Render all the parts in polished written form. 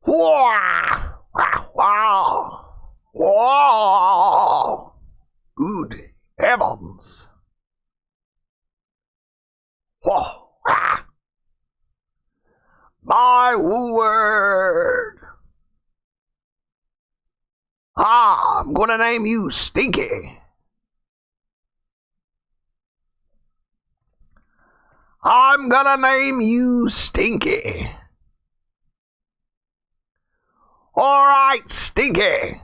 Wow! Wow! Wow! Good heavens! Whoa! Ah! My word! I'm gonna name you Stinky. I'm gonna name you Stinky. Alright, Stinky.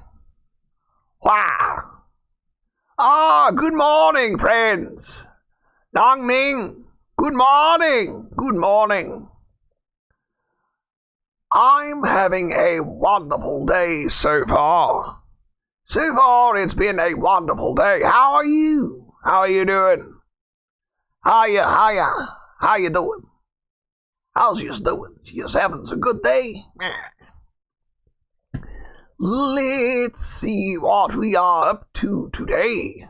Wow. Good morning, friends. Nong Ning. Good morning. Good morning. I'm having a wonderful day so far. So far, it's been a wonderful day. How are you? How are you doing? How you doing? How's you doing? You having a good day? Let's see what we are up to today.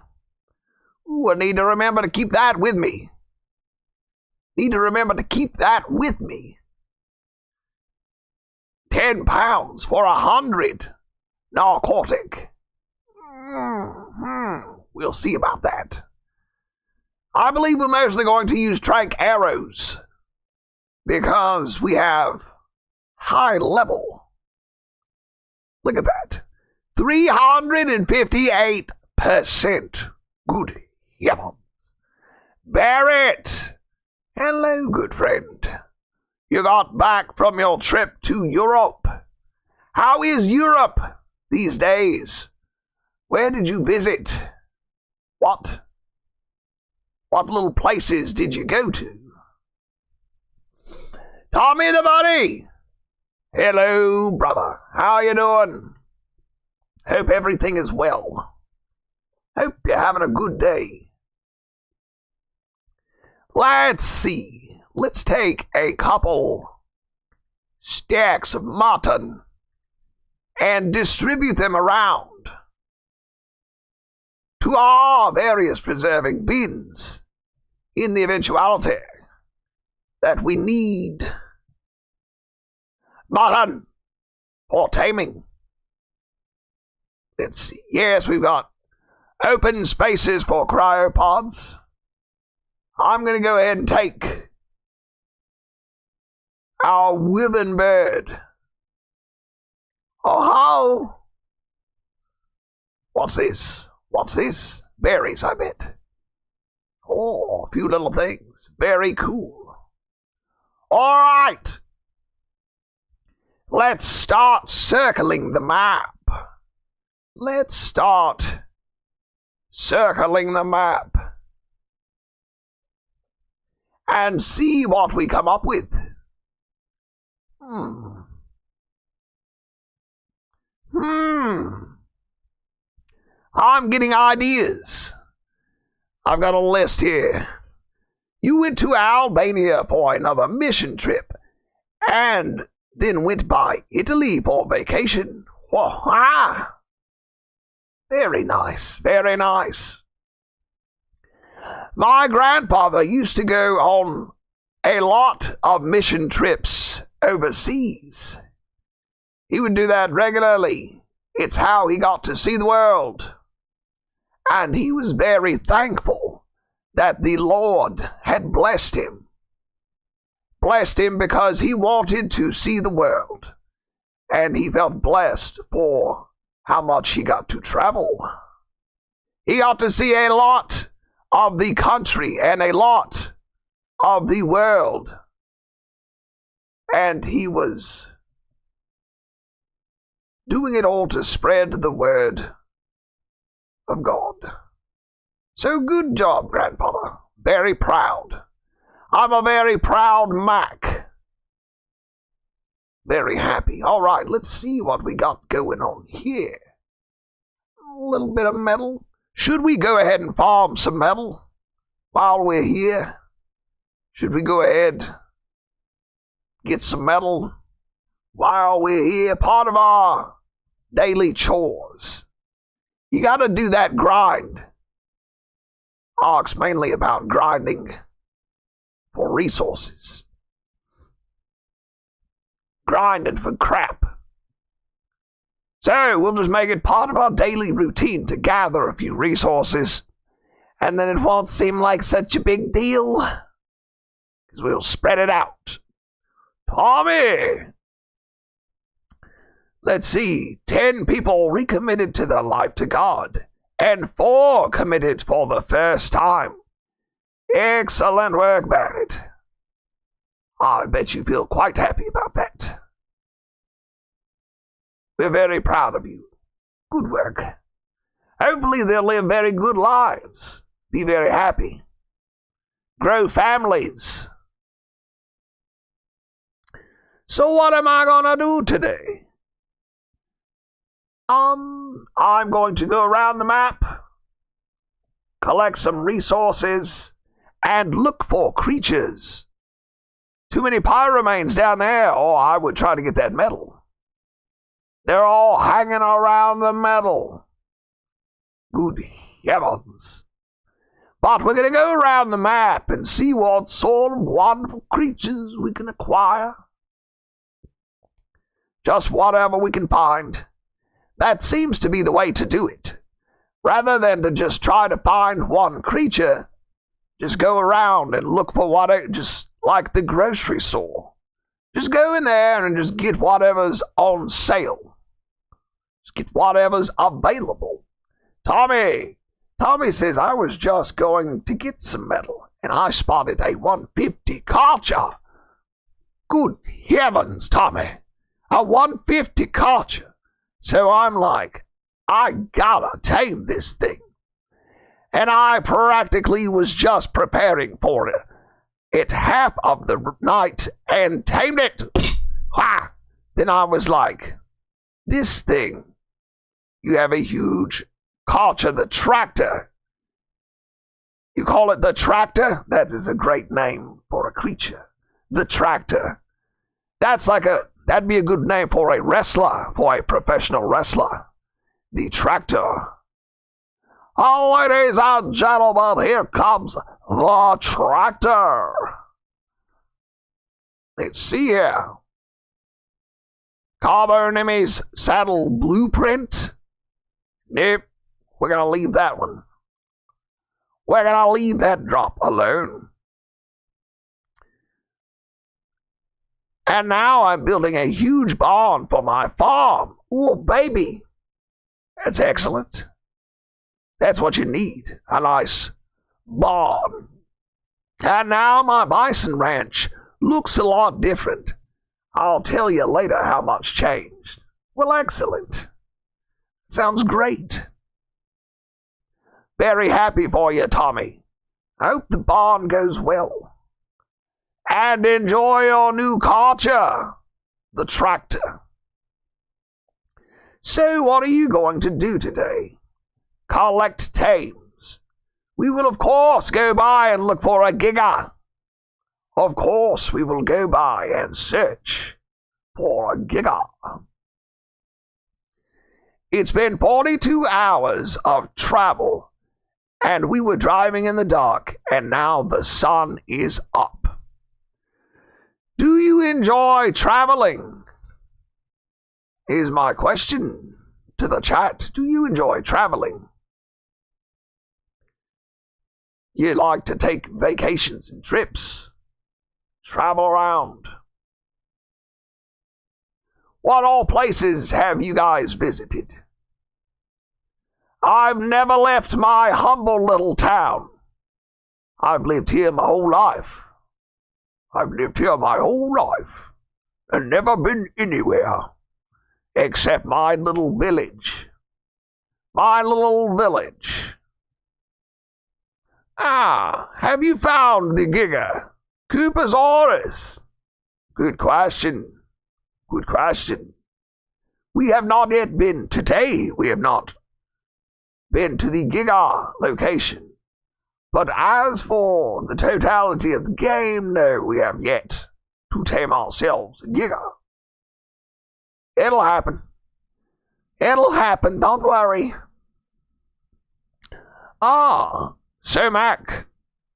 Ooh, I need to remember to keep that with me. Need to remember to keep that with me. 10 pounds for 100 narcotic. We'll see about that. I believe we're mostly going to use trank arrows because we have high level. Look at that. 358%. Good heavens. Barrett. Hello, good friend. You got back from your trip to Europe. How is Europe these days? Where did you visit? What little places did you go to? Tommy the Buddy! Hello, brother. How you doing? Hope everything is well. Hope you're having a good day. Let's see. Let's take a couple stacks of mutton and distribute them around to our various preserving bins in the eventuality that we need mutton for taming. Let's see. Yes, we've got open spaces for cryopods. I'm going to go ahead and take our woven bird. Oh, what's this? What's this? Berries, I bet. Oh, a few little things. Very cool. All right. Let's start circling the map. Let's start circling the map and see what we come up with. I'm getting ideas. I've got a list here. You went to Albania for another mission trip and then went by Italy for vacation. Whoa, very nice, very nice. My grandfather used to go on a lot of mission trips overseas. He would do that regularly. It's how he got to see the world. And he was very thankful that the Lord had blessed him. Blessed him because he wanted to see the world. And he felt blessed for how much he got to travel. He got to see a lot of the country and a lot of the world. And he was doing it all to spread the word of God. So good job, grandfather. Very proud. I'm a very proud Mac. Very happy. All right, let's see what we got going on here. A little bit of metal. Should we go ahead and farm some metal while we're here? Should we go ahead get some metal while we're here? Part of our daily chores. You got to do that grind. It's mainly about grinding for resources. Grinding for crap. So we'll just make it part of our daily routine to gather a few resources, and then it won't seem like such a big deal, because we'll spread it out. Tommy! Let's see, 10 people recommitted to their life to God, and 4 committed for the first time. Excellent work, Barrett. I bet you feel quite happy about that. We're very proud of you. Good work. Hopefully they'll live very good lives, be very happy, grow families. So what am I gonna do today? I'm going to go around the map, collect some resources, and look for creatures. Too many pyramanes down there, or I would try to get that metal. They're all hanging around the metal. Good heavens. But we're going to go around the map and see what sort of wonderful creatures we can acquire. Just whatever we can find. That seems to be the way to do it. Rather than to just try to find one creature, just go around and look for whatever, just like the grocery store. Just go in there and just get whatever's on sale. Just get whatever's available. Tommy says I was just going to get some metal, and I spotted a 150 culture. Good heavens, Tommy. A 150 culture. So I'm like, I gotta tame this thing. And I practically was just preparing for it half of the night and tamed it. Ha! Then I was like, this thing, you have a huge culture, the tractor. You call it the tractor? That is a great name for a creature. The tractor. That'd be a good name for a wrestler, for a professional wrestler. The tractor. Oh, ladies and gentlemen, here comes the tractor. Let's see here. Carbo enemies saddle blueprint. Nope, we're gonna leave that one. We're gonna leave that drop alone. And now I'm building a huge barn for my farm. Oh, baby. That's excellent. That's what you need, a nice barn. And now my bison ranch looks a lot different. I'll tell you later how much changed. Well, excellent. Sounds great. Very happy for you, Tommy. I hope the barn goes well. And enjoy your new culture, the tractor. So what are you going to do today? Collect tames. We will of course go by and look for a giga. Of course we will go by and search for a giga. It's been 42 hours of travel, and we were driving in the dark, and now the sun is up. Do you enjoy traveling? Here's my question to the chat. Do you enjoy traveling? You like to take vacations and trips? Travel around? What all places have you guys visited? I've never left my humble little town. I've lived here my whole life. I've lived here my whole life and never been anywhere except my little village. My little village. Ah, have you found the Giga? Cooposaurus? Good question. Good question. We have not yet been, today we have not been to the Giga location. But as for the totality of the game, no, we have yet to tame ourselves a Giga. It'll happen. It'll happen, don't worry. Ah, so Mac,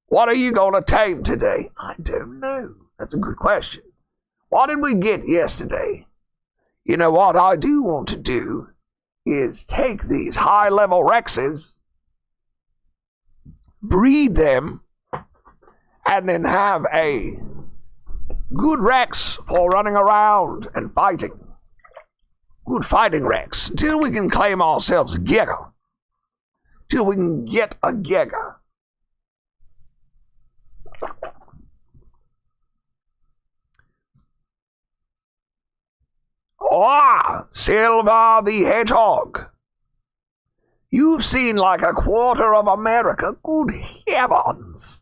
what are you going to tame today? I don't know. That's a good question. What did we get yesterday? You know what I do want to do is take these high-level Rexes, breed them, and then have a good Rex for running around and fighting. Good fighting Rex. Until we can claim ourselves a Giga. Till we can get a Giga. Ah, Silver the Hedgehog. You've seen like a quarter of America. Good heavens.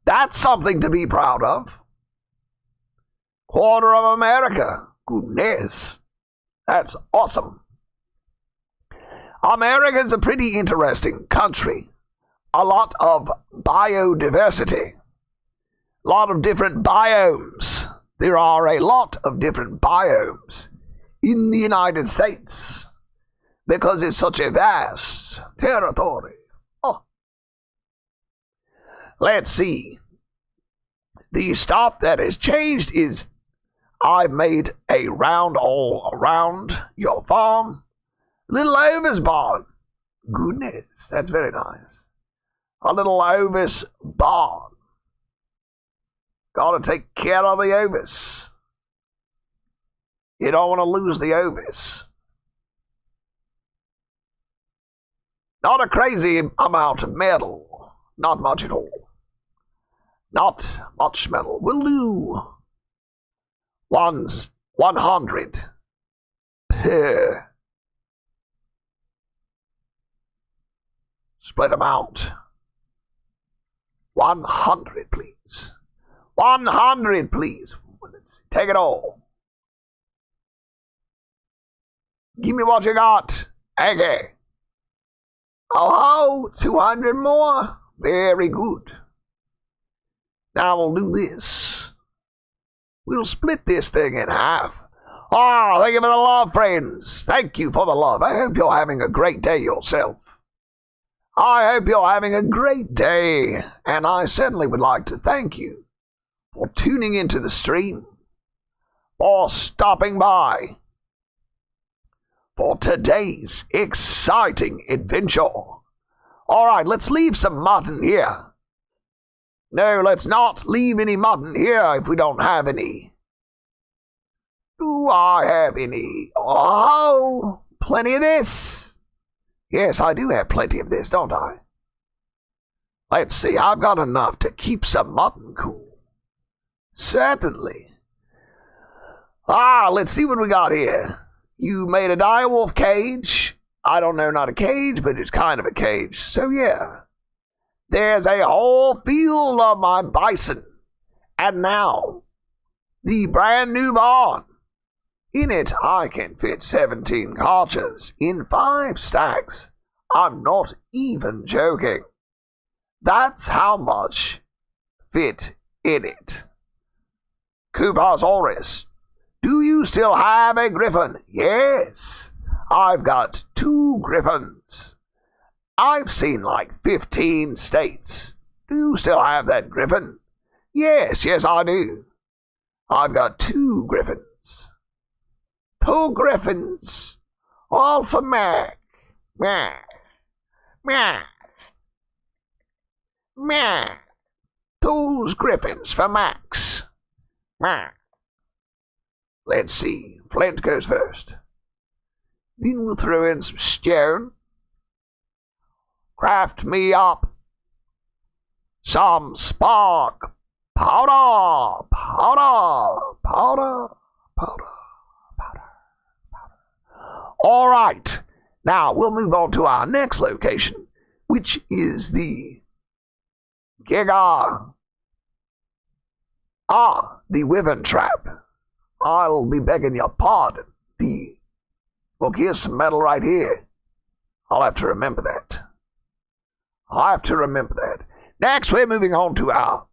That's something to be proud of. Quarter of America. Goodness. That's awesome. America's a pretty interesting country. A lot of biodiversity. A lot of different biomes. There are a lot of different biomes in the United States because it's such a vast territory. Oh. Let's see. The stuff that has changed is I've made a round all around your farm. Little Ovis barn. Goodness, that's very nice. A little Ovis barn. Gotta take care of the Ovis. You don't want to lose the Ovis. Not a crazy amount of metal. Not much at all. Not much metal. We'll do 100 per split amount. 100, please. 100, please. Let's take it all. Give me what you got. Okay. Oh, 200 more. Very good. Now we'll do this. We'll split this thing in half. Oh, thank you for the love, friends. Thank you for the love. I hope you're having a great day yourself. I hope you're having a great day. And I certainly would like to thank you for tuning into the stream, for stopping by, for today's exciting adventure. All right, let's leave some mutton here. No, let's not leave any mutton here if we don't have any. Do I have any? Oh, plenty of this. Yes, I do have plenty of this, don't I? Let's see, I've got enough to keep some mutton cool. Certainly. Let's see what we got here. You made a direwolf cage. I don't know, not a cage, but it's kind of a cage. So yeah. There's a whole field of my bison. And now, the brand new barn. In it, I can fit 17 cartridges in 5 stacks. I'm not even joking. That's how much fit in it. Cooposaurus, do you still have a griffin? Yes, I've got 2 griffins. I've seen like 15 states. Do you still have that griffin? Yes, I do. I've got 2 griffins. 2 griffins, all for Mac. Mac. Mac. Mac. 2 griffins for Max. Mac. Let's see. Flint goes first. Then we'll throw in some stone. Craft me up some spark powder. All right. Now we'll move on to our next location, which is the Giga. The Wyvern Trap. I'll be begging your pardon. Look, here's some metal right here. I'll have to remember that. Next, we're moving on to our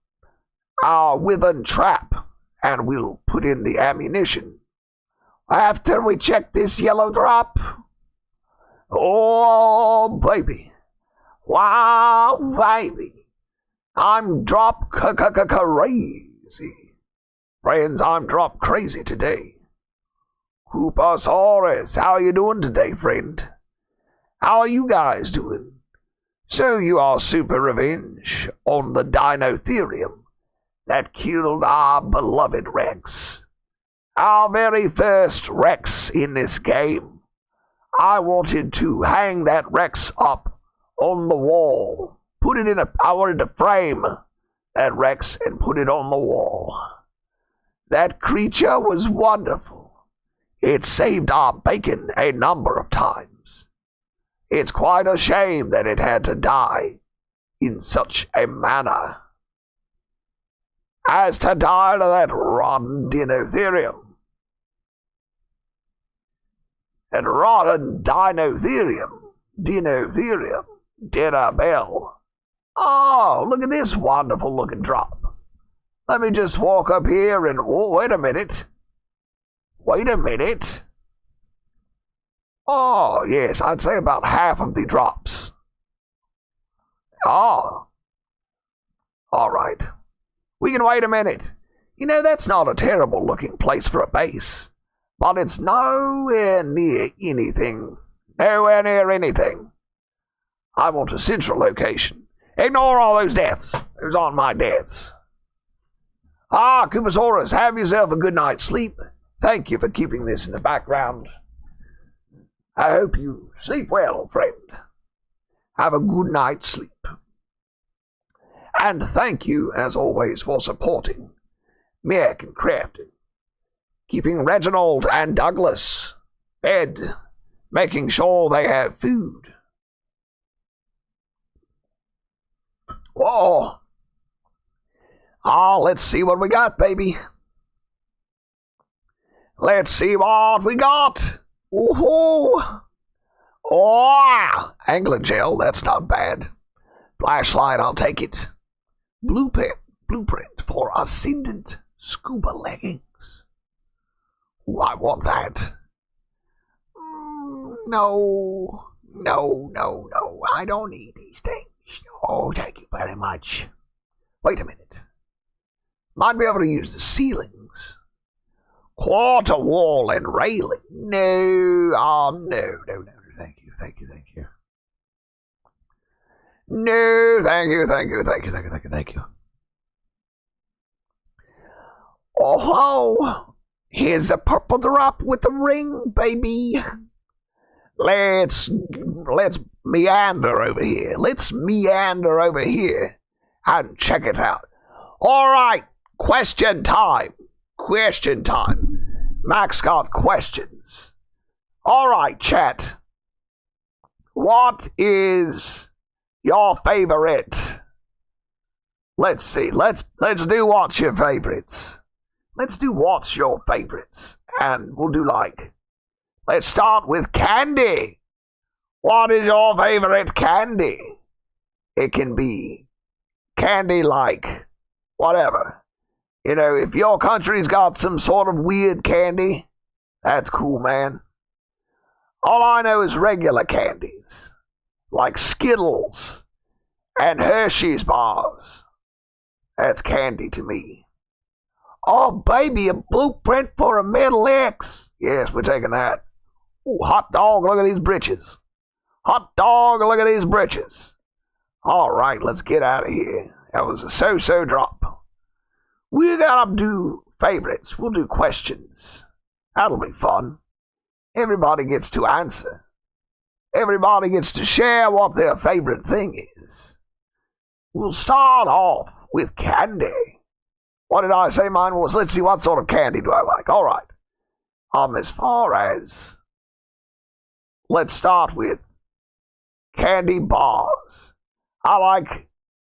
Wyvern Trap, and we'll put in the ammunition. After we check this yellow drop. Oh, baby. Wow, baby. I'm drop crazy. Friends, I'm drop crazy today. Koopasaurus, how you doing today, friend? How are you guys doing? So you are super revenge on the Dinotherium that killed our beloved Rex. Our very first Rex in this game. I wanted to hang that Rex up on the wall. I wanted to frame that Rex and put it on the wall. That creature was wonderful. It saved our bacon a number of times. It's quite a shame that it had to die in such a manner as to die to that rotten Dinotherium. That rotten Dinotherium. Dinner Oh, look at this wonderful looking drop. Let me just walk up here and, oh, wait a minute. Oh, yes, I'd say about half of the drops. Oh. All right. We can wait a minute. You know, that's not a terrible looking place for a base. But it's nowhere near anything. Nowhere near anything. I want a central location. Ignore all those deaths. Those aren't my deaths. Ah, Koopasaurus, have yourself a good night's sleep. Thank you for keeping this in the background. I hope you sleep well, friend. Have a good night's sleep. And thank you, as always, for supporting American Crafting. Keeping Reginald and Douglas fed. Making sure they have food. Whoa. Oh, let's see what we got, baby. Let's see what we got. Woohoo! Oh, angler gel, that's not bad. Flashlight, I'll take it. Blueprint for Ascendant Scuba Leggings. Ooh, I want that. No. I don't need these things. Oh, thank you very much. Wait a minute. Might be able to use the ceilings. Quarter wall and railing. No. Thank you. No, thank you. Oh, here's a purple drop with a ring, baby. Let's meander over here. And check it out. All right, question time. Max got questions. All right, chat. What is your favorite? Let's see. Let's do what's your favorites. And we'll do let's start with candy. What is your favorite candy? It can be candy like whatever. You know, if your country's got some sort of weird candy, that's cool, man. All I know is regular candies, like Skittles and Hershey's bars. That's candy to me. Oh, baby, a blueprint for a Metal X. Yes, we're taking that. Ooh, hot dog, look at these britches. All right, let's get out of here. That was a so-so drop. We gotta do favorites. We'll do questions. That'll be fun. Everybody gets to answer. Everybody gets to share what their favorite thing is. We'll start off with candy. What did I say mine was? Let's see, what sort of candy do I like? All right. As far as, let's start with candy bars. I like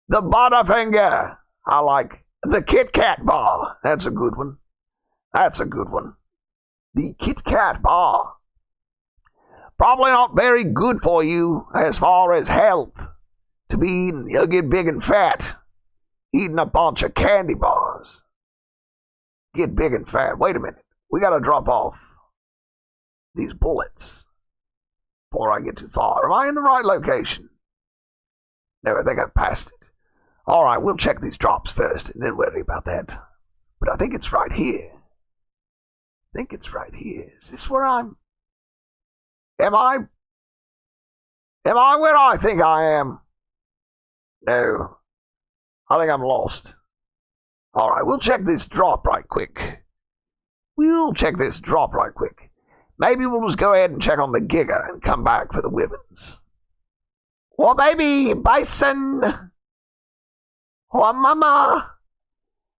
the Butterfinger. I like the Kit Kat bar. That's a good one. The Kit Kat bar. Probably not very good for you as far as health. To be eaten, you'll get big and fat. Eating a bunch of candy bars. Get big and fat. Wait a minute. We gotta drop off these bullets before I get too far. Am I in the right location? No, I think I've passed it. All right, we'll check these drops first and then worry about that. But I think it's right here. think it's right here. Is this where I'm... Am I where I think I am? No. I think I'm lost. Alright, we'll check this drop right quick. Maybe we'll just go ahead and check on the Giga and come back for the Wyverns. Oh, baby! Bison! Oh, mama!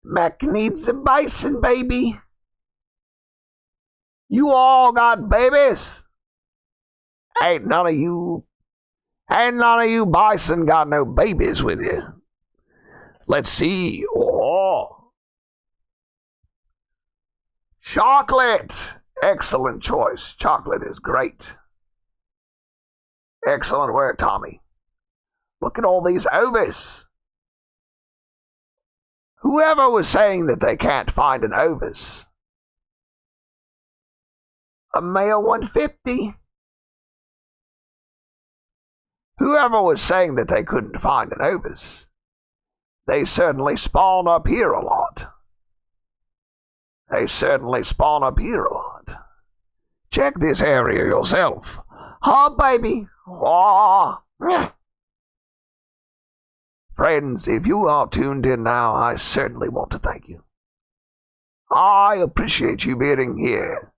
Mac needs a bison, baby. You all got babies? Ain't none of you bison got no babies with you. Let's see. Oh. Chocolate. Excellent choice. Chocolate is great. Excellent work, Tommy. Look at all these Ovis. Whoever was saying that they can't find an Ovis? A male 150? Whoever was saying that they couldn't find an Ovis? They certainly spawn up here a lot. Check this area yourself. Oh, baby. Oh. Friends, if you are tuned in now, I certainly want to thank you. I appreciate you being here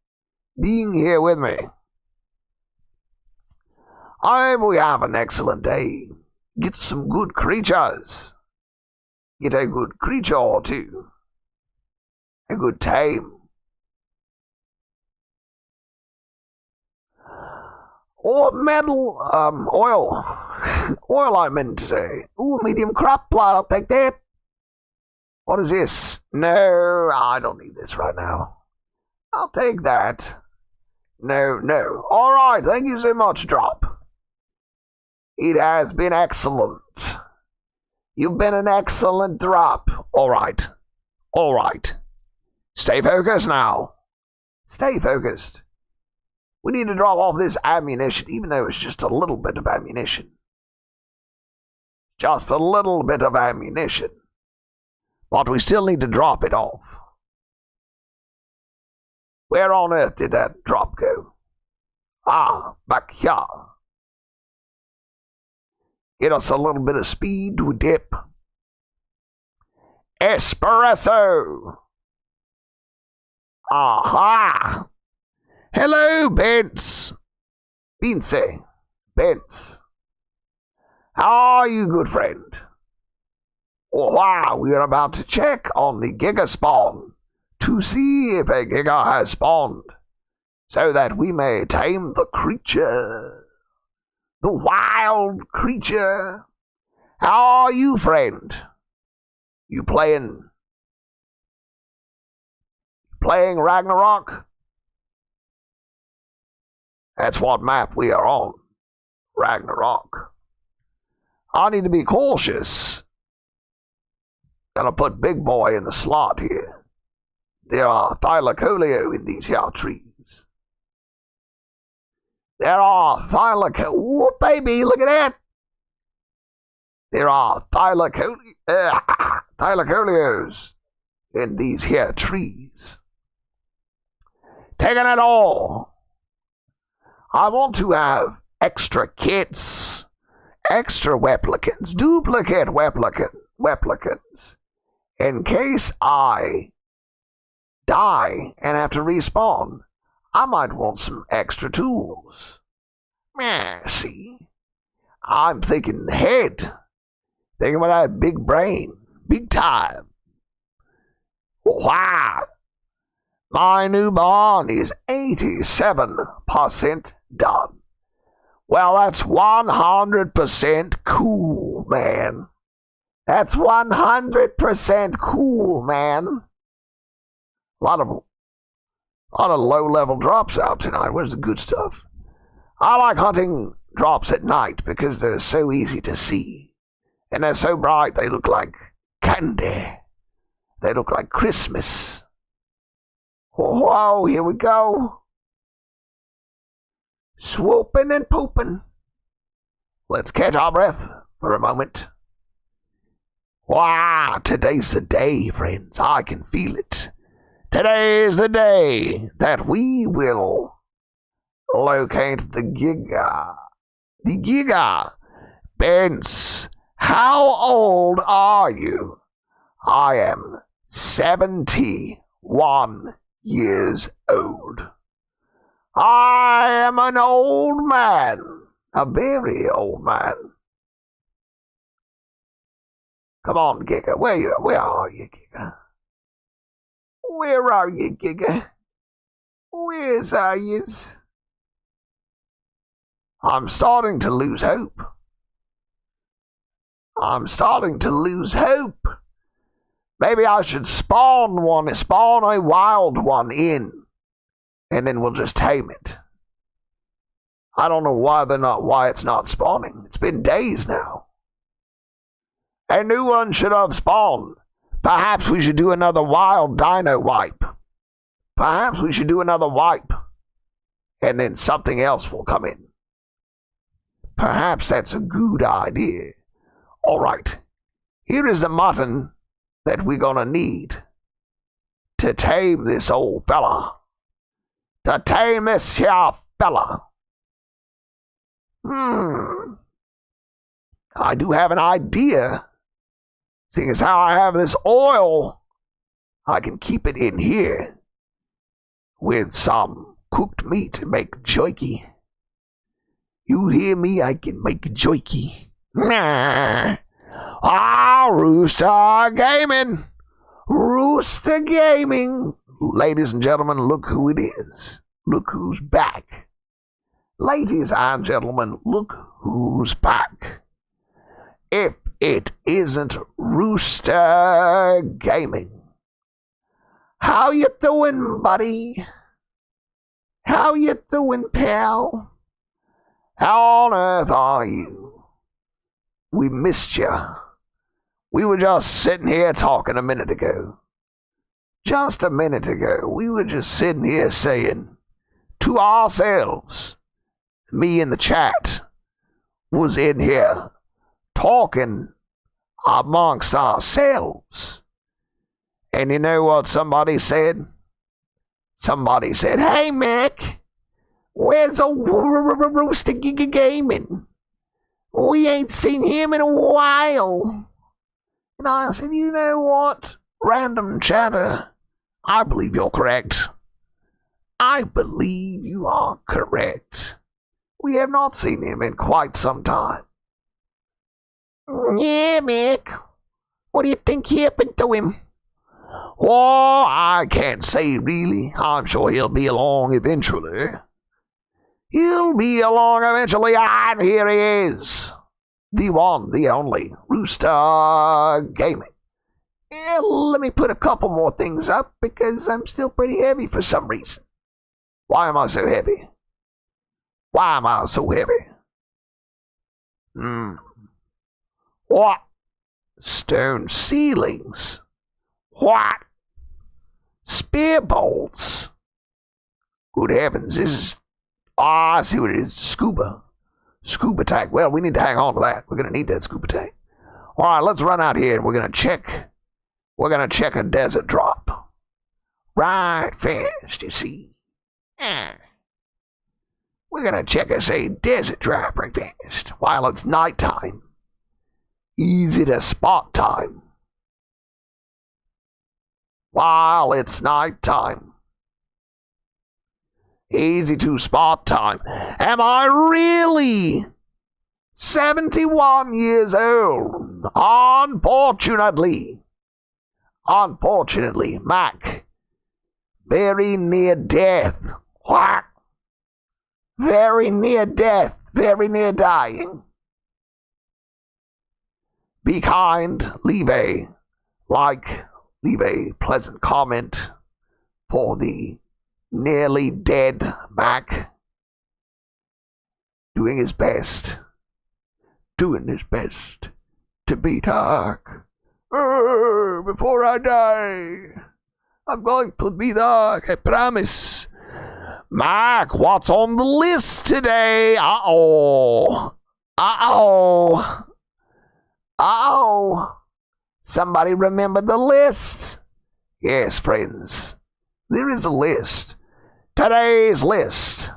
with me. I hope we have an excellent day. Get some good creatures. Get a good creature or two. A good time. Or metal, oil. Oil, I meant to say. Ooh, medium crop plot, I'll take that. What is this? No, I don't need this right now. I'll take that. No. Alright, thank you so much, Drop. It has been excellent. You've been an excellent Drop. Alright. Stay focused now. Stay focused. We need to drop off this ammunition, even though it's just a little bit of ammunition. Just a little bit of ammunition. But we still need to drop it off. Where on earth did that drop go? Ah, back here. Get us a little bit of speed to dip. Espresso! Aha! Hello, Bence. Bence. How are you, good friend? Oh, wow, we are about to check on the Giga spawn to see if a Giga has spawned, so that we may tame the creature, the wild creature. How are you, friend? You playing Ragnarok? That's what map we are on. Ragnarok. I need to be cautious. Gotta put Big Boy in the slot here. There are thylacoleo in these here trees. There are oh, baby, look at that. There are thylacoleos in these here trees. Taking it all. I want to have extra kits, extra replicants, duplicate replicants, in case I die and have to respawn. I might want some extra tools. See? I'm thinking ahead. Thinking with that big brain. Big time. Wow. My new bond is 87% done. Well, that's 100% cool, man. That's 100% cool, man. A lot of low-level drops out tonight. Where's the good stuff? I like hunting drops at night because they're so easy to see. And they're so bright they look like candy. They look like Christmas. Whoa, here we go. Swooping and pooping. Let's catch our breath for a moment. Wow, today's the day, friends. I can feel it. Today is the day that we will locate the Giga. The Giga. Vince, how old are you? I am 71 years old. I am an old man. A very old man. Come on, Giga. Where are you, Giga? Where are you, Giga? Where's are yous? I'm starting to lose hope. Maybe I should spawn a wild one in, and then we'll just tame it. I don't know why it's not spawning. It's been days now. A new one should have spawned. Perhaps we should do another wild dino wipe. And then something else will come in. Perhaps that's a good idea. Alright, here is the mutton that we're gonna need to tame this old fella. I do have an idea. Seeing as how I have this oil, I can keep it in here with some cooked meat to make jerky. You hear me? I can make jerky. Rooster Gaming! Rooster Gaming! Ladies and gentlemen, look who it is. Look who's back. Ladies and gentlemen, look who's back. If it isn't Rooster Gaming. How you doing, buddy? How you doing, pal? How on earth are you? We missed you. We were just sitting here talking a minute ago. Just a minute ago, we were just sitting here saying to ourselves, me in the chat was in here talking amongst ourselves. And you know what somebody said? Somebody said, "Hey, Mick, where's old Rooster Gaming? We ain't seen him in a while." And I said, "You know what, random chatter, I believe you're correct. I believe you are correct. We have not seen him in quite some time." "Yeah, Mick. What do you think happened to him?" "Oh, I can't say really. I'm sure he'll be along eventually. And here he is. The one, the only, Rooster Gaming. Yeah, let me put a couple more things up because I'm still pretty heavy for some reason. Why am I so heavy? What? Stone ceilings. What? Spear bolts. Good heavens, this is... I see what it is. Scuba tank. Well, we need to hang on to that. We're going to need that scuba tank. All right, let's run out here and we're going to check a desert drop. Right fast, you see. We're going to check us a desert drop right fast while it's nighttime. Easy to spot time. While it's nighttime. Easy to spot time. Am I really 71 years old? Unfortunately, Mac, very near death. What? Very near death. Very near dying. Be kind. Leave a like. Leave a pleasant comment for the nearly dead Mac. Doing his best to be dark. Before I die, I'm going to be dark, I promise. Mac, what's on the list today? Uh-oh. Somebody remember the list? Yes, friends. there is a list. Today's list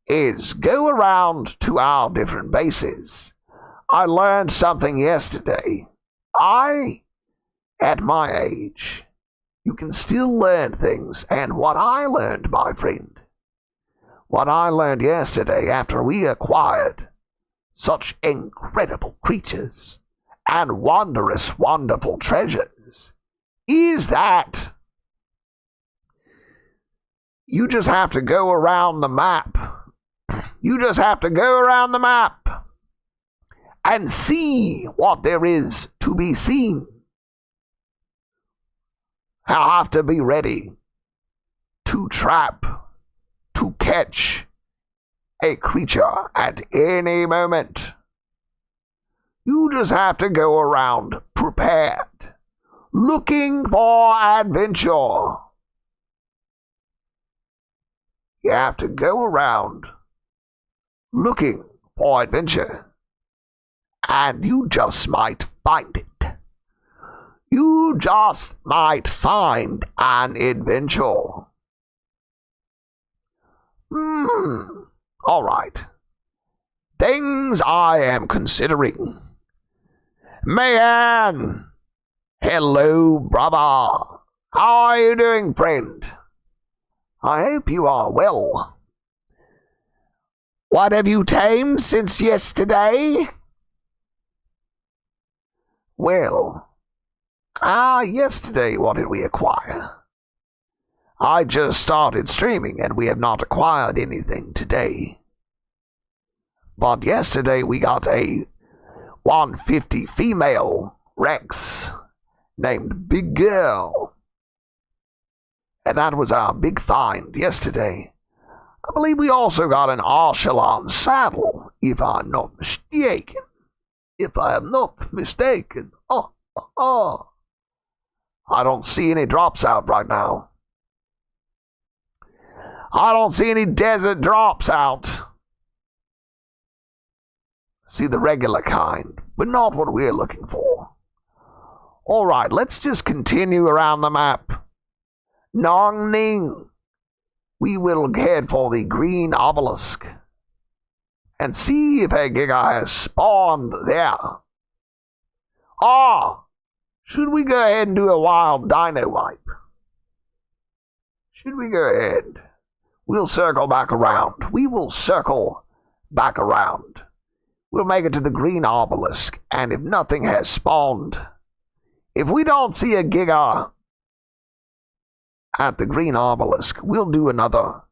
is go around to our different bases. I learned something yesterday. At my age, you can still learn things, and what I learned, my friend, what I learned yesterday after we acquired such incredible creatures and wondrous, wonderful treasures, is that you just have to go around the map. You just have to go around the map and see what there is to be seen. I'll have to be ready to trap, to catch a creature at any moment. You just have to go around prepared, looking for adventure. You have to go around looking for adventure, and you just might find it. You just might find an adventure. All right. Things I am considering. Man, hello, brother. How are you doing, friend? I hope you are well. What have you tamed since yesterday? Well, yesterday what did we acquire? I just started streaming and we have not acquired anything today. But yesterday we got a 150 female Rex named Big Girl. And that was our big find yesterday. I believe we also got an Archelon saddle, if I'm not mistaken. If I am not mistaken. I don't see any drops out right now. I don't see any desert drops out. See the regular kind, but not what we're looking for. Alright, let's just continue around the map. Nong Ning. We will head for the green obelisk and see if a Giga has spawned there. Should we go ahead and do a wild dino wipe? Should we go ahead? We'll circle back around. We will circle back around. We'll make it to the green obelisk, and if nothing has spawned, if we don't see a Giga at the green obelisk, we'll do another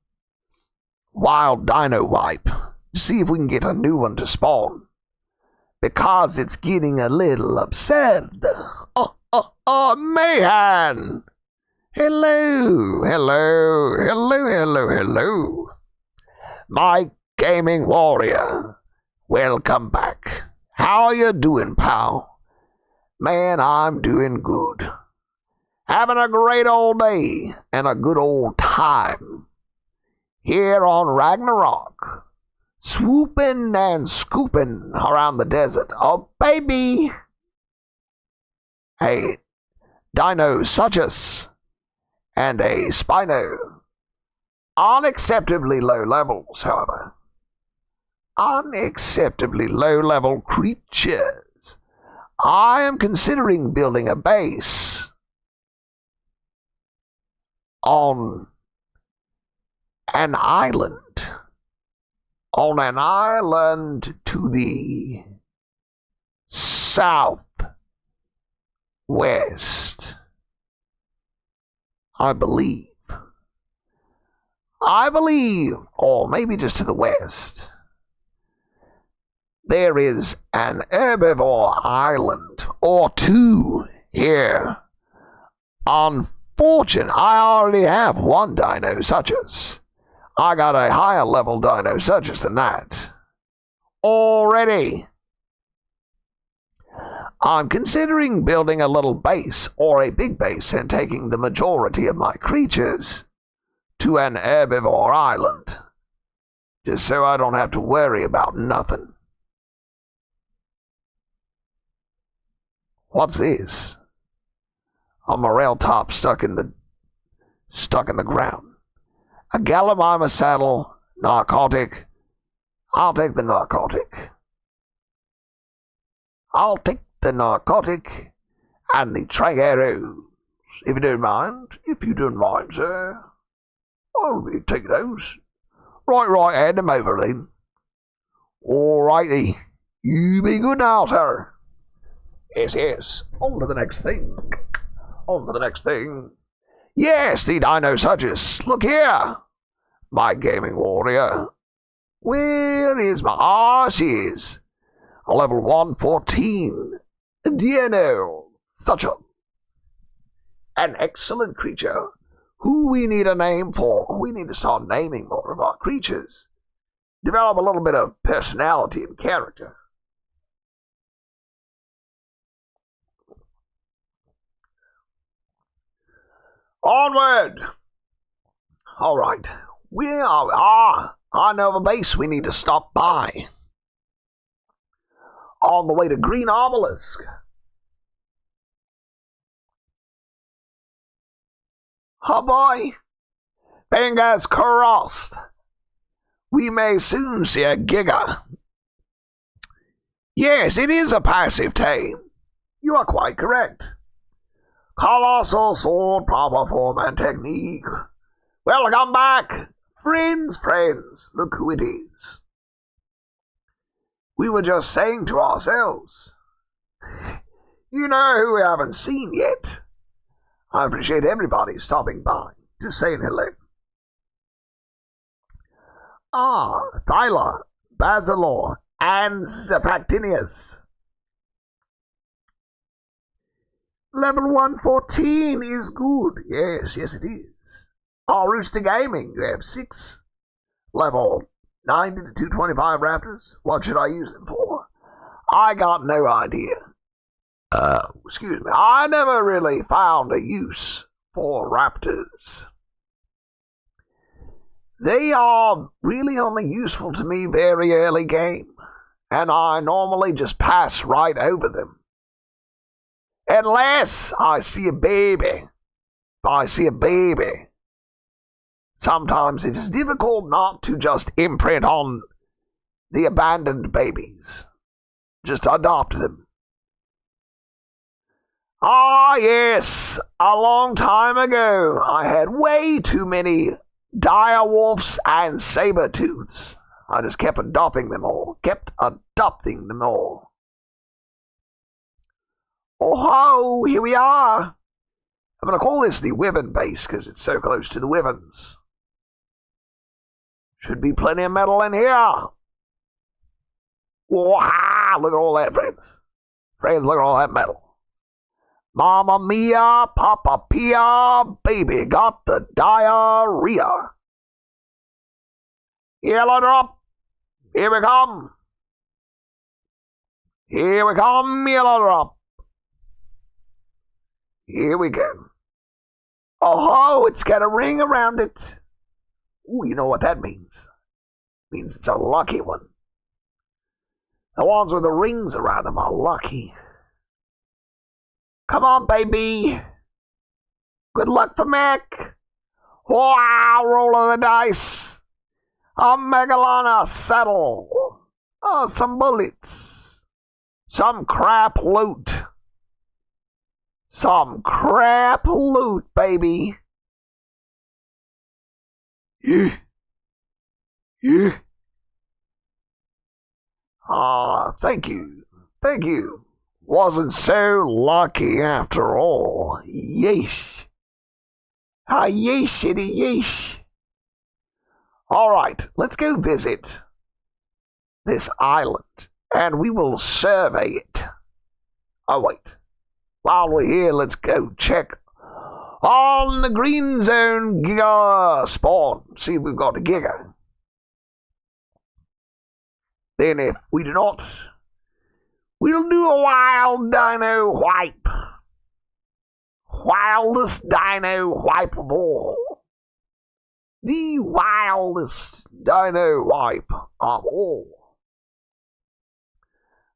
wild dino wipe to see if we can get a new one to spawn. Because it's getting a little absurd. Mayhan! Hello. My gaming warrior, welcome back. How are you doing, pal? Man, I'm doing good. Having a great old day and a good old time here on Ragnarok. Swooping and scooping around the desert. Oh, baby! A Dino Suchus and a Spino. Unacceptably low levels, however. Unacceptably low level creatures. I am considering building a base on an island. On an island to the southwest. I believe, or maybe just to the west, there is an herbivore island or two here. Unfortunately, I already have one dino such as. I got a higher level dino such as than that. Already. I'm considering building a little base or a big base and taking the majority of my creatures to an herbivore island. Just so I don't have to worry about nothing. What's this? A morel top stuck in stuck in the ground. A Gallimima saddle, narcotic. I'll take the narcotic. I'll take the narcotic and the track arrows, if you don't mind. If you don't mind, sir. I'll take those. Right, hand them over then. All righty. You be good now, sir. Yes. On to the next thing. Yes, the Dino Surges. Look here, my gaming warrior. Where is my... Ah, she is. A level 114. Dino. Such an excellent creature. Who we need a name for. We need to start naming more of our creatures. Develop a little bit of personality and character. Onward! Alright. We are on a base we need to stop by. On the way to Green Obelisk. Oh boy! Fingers crossed. We may soon see a Giga. Yes, it is a passive tame. You are quite correct. Colossal sword, proper form and technique. Welcome back, friends. Look who it is. We were just saying to ourselves, you know who we haven't seen yet. I appreciate everybody stopping by, just saying hello. Thyla, Basilor, and Zephactinius. Level 114 is good. Yes it is. Rooster Gaming, you have 6. Level 90 to 225 raptors. What should I use them for? I got no idea. Excuse me. I never really found a use for raptors. They are really only useful to me very early game, and I normally just pass right over them. Unless I see a baby. Sometimes it is difficult not to just imprint on the abandoned babies. Just adopt them. Yes, a long time ago I had way too many direwolves and saber-tooths. I just kept adopting them all. Oh, here we are. I'm going to call this the Wyvern base because it's so close to the Wyverns. Should be plenty of metal in here. Wow, look at all that, friends. Look at all that metal. Mamma mia, Papa Pia, baby got the diarrhea. Yellow drop. Here we come, yellow drop. Here we go. Oh, it's got a ring around it. Ooh, you know what that means? It means it's a lucky one. The ones with the rings around them are lucky. Come on, baby. Good luck for Mac. Wow, roll of the dice. A Megalana saddle. Oh, some bullets. Some crap loot. Baby. Yeah. Thank you. Wasn't so lucky after all. Yeesh. Yeesh. Alright, let's go visit this island, and we will survey it. Oh, wait. While we're here, let's go check on the green zone Giga spawn. See if we've got a Giga. Then if we do not, we'll do a wild dino wipe. Wildest dino wipe of all. The wildest dino wipe of all.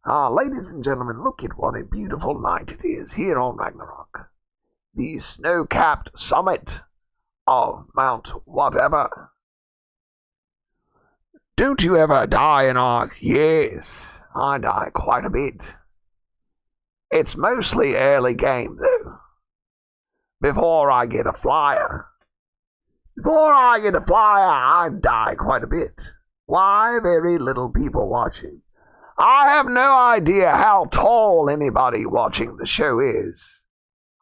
Ladies and gentlemen, look at what a beautiful night it is here on Ragnarok. The snow-capped summit of Mount whatever. Don't you ever die in Ark? Yes, I die quite a bit. It's mostly early game, though. Before I get a flyer. I die quite a bit. Why, very little people watching. I have no idea how tall anybody watching the show is.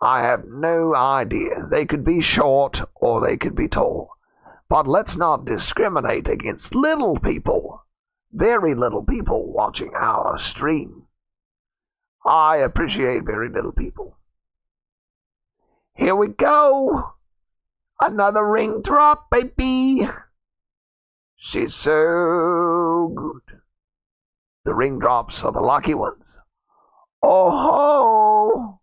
I have no idea. They could be short or they could be tall. But let's not discriminate against little people, very little people watching our stream. I appreciate very little people. Here we go. Another ring drop, baby. She's so good. The ring drops are the lucky ones. Oh ho!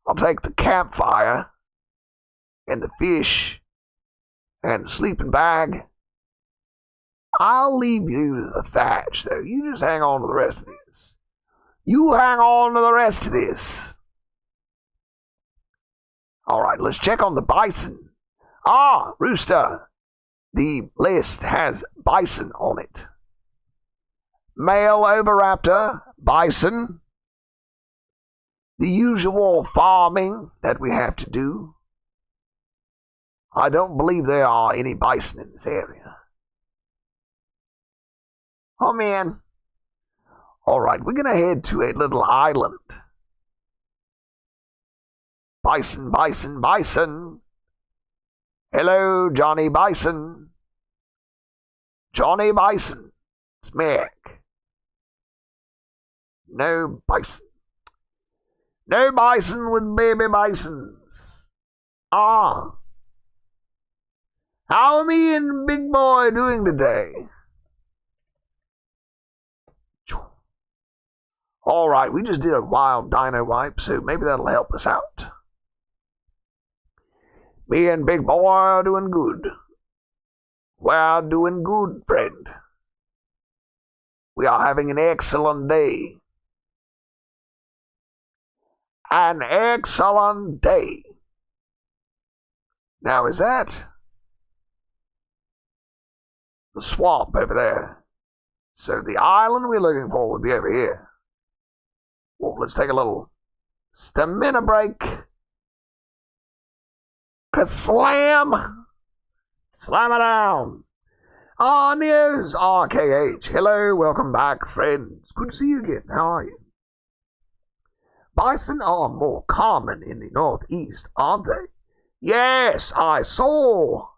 I'll take the campfire and the fish and the sleeping bag. I'll leave you the thatch, though. You just hang on to the rest of this. You hang on to the rest of this. All right, let's check on the bison. Ah, Rooster. The list has bison on it. Male oviraptor, bison. The usual farming that we have to do. I don't believe there are any bison in this area. Oh, man. All right, we're going to head to a little island. Bison, bison, bison. Hello, Johnny Bison. Johnny Bison. It's Mick. No bison. No bison with baby bisons. Ah. How are me and Big Boy doing today? All right, we just did a wild dino wipe, so maybe that'll help us out. Me and Big Boy are doing good. We're doing good, friend. We are having an excellent day. An excellent day. Now, is that the swamp over there? So the island we're looking for would be over here. Well, let's take a little stamina break. Ka-slam! Slam it down. Ah, news RKH. Hello, welcome back, friends. Good to see you again. How are you? Bison are more common in the northeast, aren't they? Yes, I saw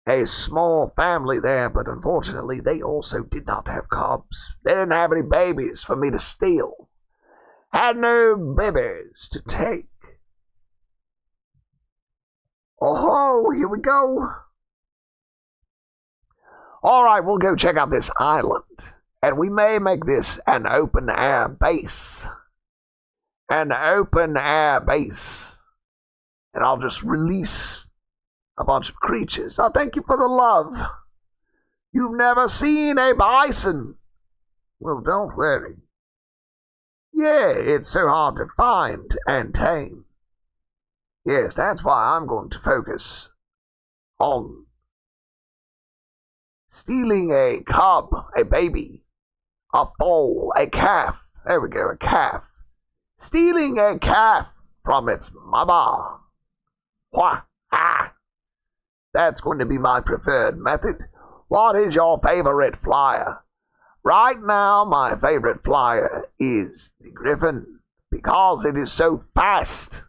a small family there, but unfortunately they also did not have cubs. They didn't have any babies for me to steal. Had no babies to take. Oh, here we go. All right, we'll go check out this island, and we may make this an open-air base. An open-air base. And I'll just release a bunch of creatures. Oh, thank you for the love. You've never seen a bison. Well, don't worry. Yeah, it's so hard to find and tame. Yes, that's why I'm going to focus on stealing a cub, a baby, a foal, a calf. There we go, a calf. Stealing a calf from its mother. Wah, ah. That's going to be my preferred method. What is your favorite flyer? Right now, my favorite flyer is the Griffin because it is so fast.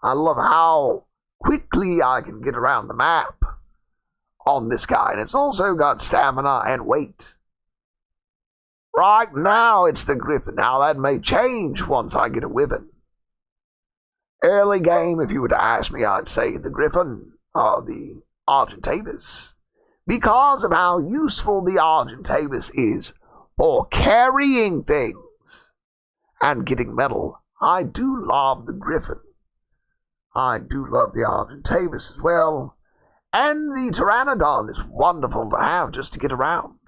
I love how quickly I can get around the map on this guy. And it's also got stamina and weight. Right now, it's the Griffin. Now, that may change once I get a whipping. Early game, if you were to ask me, I'd say the Griffin or the Argentavis. Because of how useful the Argentavis is for carrying things and getting metal. I do love the Griffin. I do love the Argentavis as well. And the Pteranodon is wonderful to have just to get around.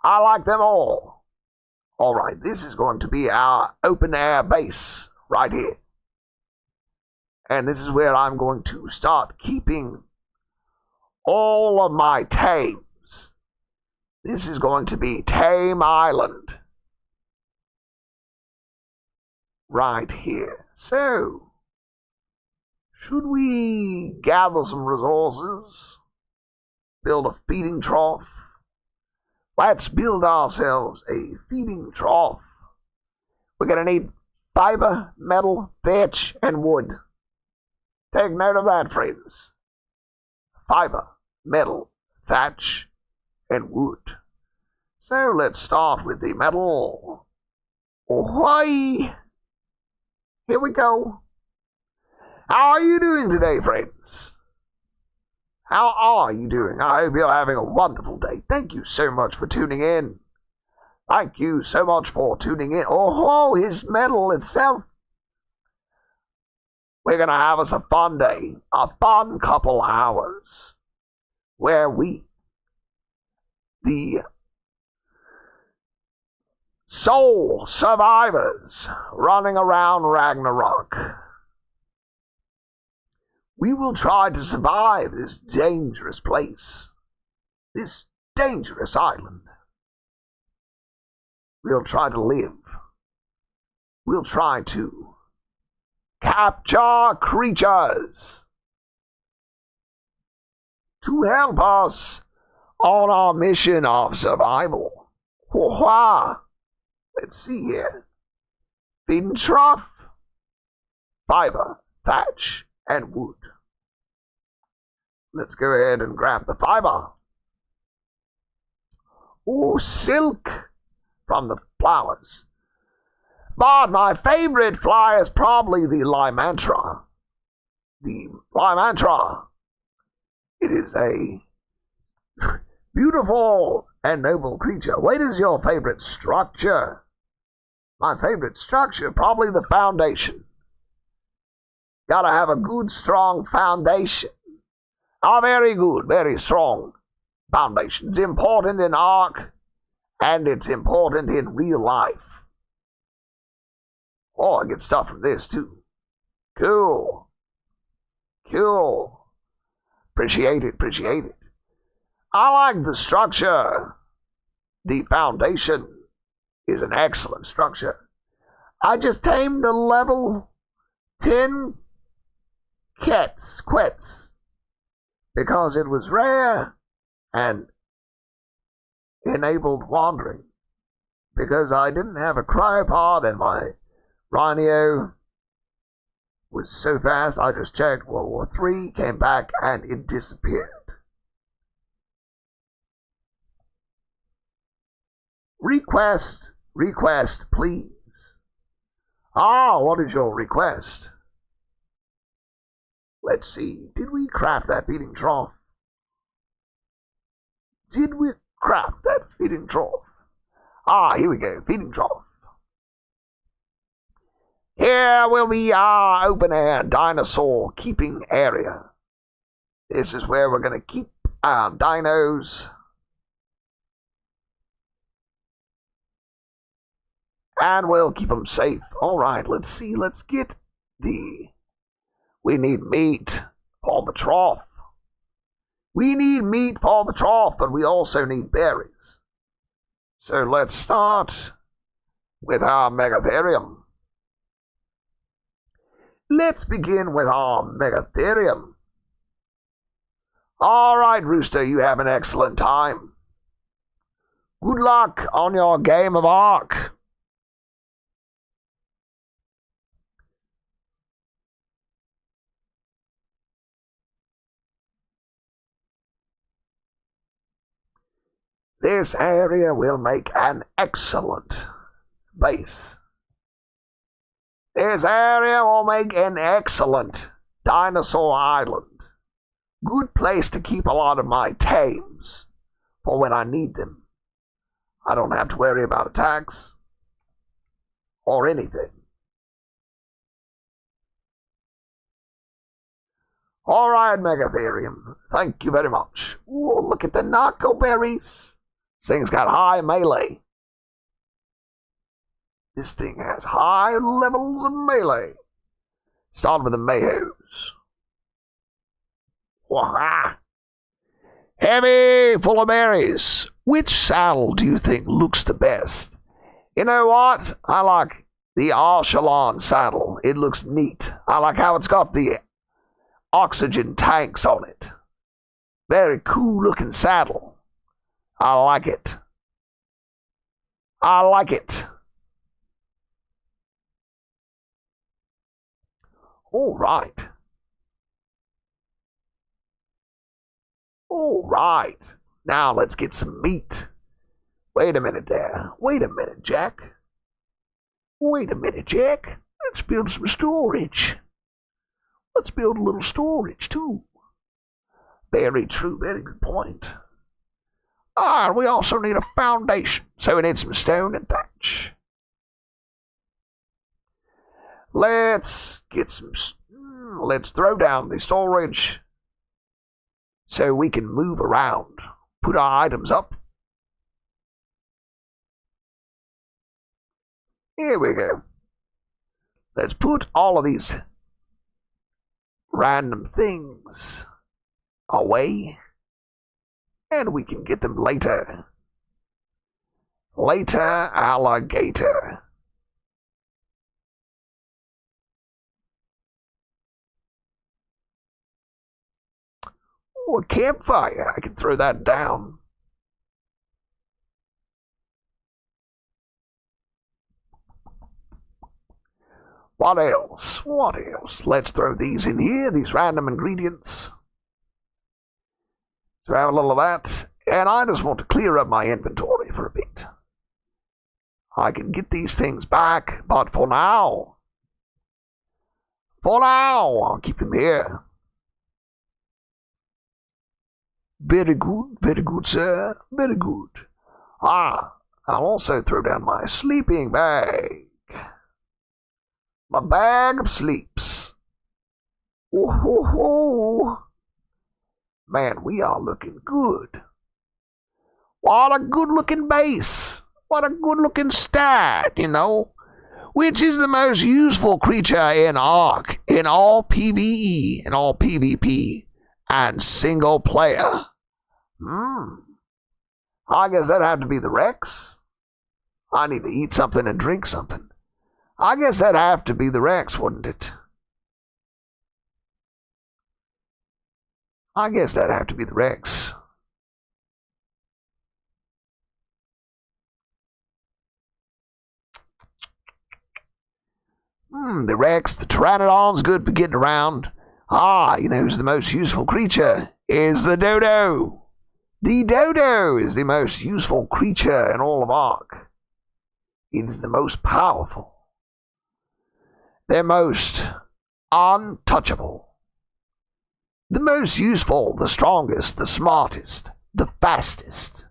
I like them all. All right, this is going to be our open-air base right here. And this is where I'm going to start keeping all of my tames. This is going to be Tame Island. Right here. So, should we gather some resources? Build a feeding trough? Let's build ourselves a feeding trough. We're going to need fiber, metal, thatch, and wood. Take note of that, friends. Fiber, metal, thatch, and wood. So let's start with the metal. Ahoy! Here we go. How are you doing today, friends? How are you doing? I hope you're having a wonderful day. Thank you so much for tuning in. Thank you so much for tuning in. Oh, his metal itself. We're going to have us a fun day, a fun couple hours, where we, the sole survivors running around Ragnarok, we will try to survive this dangerous place, this dangerous island. We'll try to live. We'll try to capture creatures to help us on our mission of survival. Let's see here. Feeding trough, fiber, thatch, and wood. Let's go ahead and grab the fiber. Oh, silk from the flowers. But my favorite fly is probably the Limantra. The Limantra. It is a beautiful and noble creature. What is your favorite structure? My favorite structure, probably the foundation. Gotta have a good, strong foundation. A very good, very strong foundation. It's important in Ark, and it's important in real life. Oh, I get stuff from this too. Cool. Cool. Appreciate it, appreciate it. I like the structure. The foundation is an excellent structure. I just tamed a level 10 quets because it was rare and enabled wandering because I didn't have a cryopod and my Rhino was so fast. I just checked World War III, came back, and it disappeared. Request, please. Ah, what is your request? Let's see. Did we craft that feeding trough? Did we craft that feeding trough? Ah, here we go. Feeding trough. Here will be our open-air dinosaur keeping area. This is where we're going to keep our dinos. And we'll keep them safe. Alright, let's see. Let's get the... We need meat for the trough. We need meat for the trough, but we also need berries. So let's start with our megatherium. Let's begin with our megatherium. Alright, Rooster, you have an excellent time. Good luck on your game of Ark. This area will make an excellent base. This area will make an excellent dinosaur island. Good place to keep a lot of my tames for when I need them. I don't have to worry about attacks or anything. Alright, Megatherium. Thank you very much. Ooh, look at the narco berries. This thing's got high melee. This thing has high levels of melee. Start with the mayos. Wah-ha. Heavy, full of berries. Which saddle do you think looks the best? You know what? I like the Archelon saddle. It looks neat. I like how it's got the oxygen tanks on it. Very cool looking saddle. I like it. I like it. All right. All right. Now let's get some meat. Wait a minute there. Wait a minute, Jack. Wait a minute, Jack. Let's build some storage. Let's build a little storage, too. Very true. Very good point. Ah, we also need a foundation, so we need some stone and thatch. Let's get some... Let's throw down the storage so we can move around. Put our items up. Here we go. Let's put all of these random things away, and we can get them later. Later, alligator. Oh, a campfire. I can throw that down. What else? What else? Let's throw these in here, these random ingredients. So have a little of that. And I just want to clear up my inventory for a bit. I can get these things back, but for now, I'll keep them here. Very good, sir. Very good. Ah, I'll also throw down my sleeping bag. My bag of sleeps. Oh, ho, ho. Man, we are looking good. What a good-looking base. What a good-looking stat, you know. Which is the most useful creature in Ark, in all PvE, in all PvP, and single player? I guess that'd have to be the Rex. I need to eat something and drink something. I guess that'd have to be the Rex, wouldn't it? I guess that'd have to be the Rex. The Rex, the Pteranodon's good for getting around. Ah, you know who's the most useful creature? Is the Dodo. The Dodo is the most useful creature in all of Ark. It is the most powerful. The most untouchable. The most useful, the strongest, the smartest, the fastest.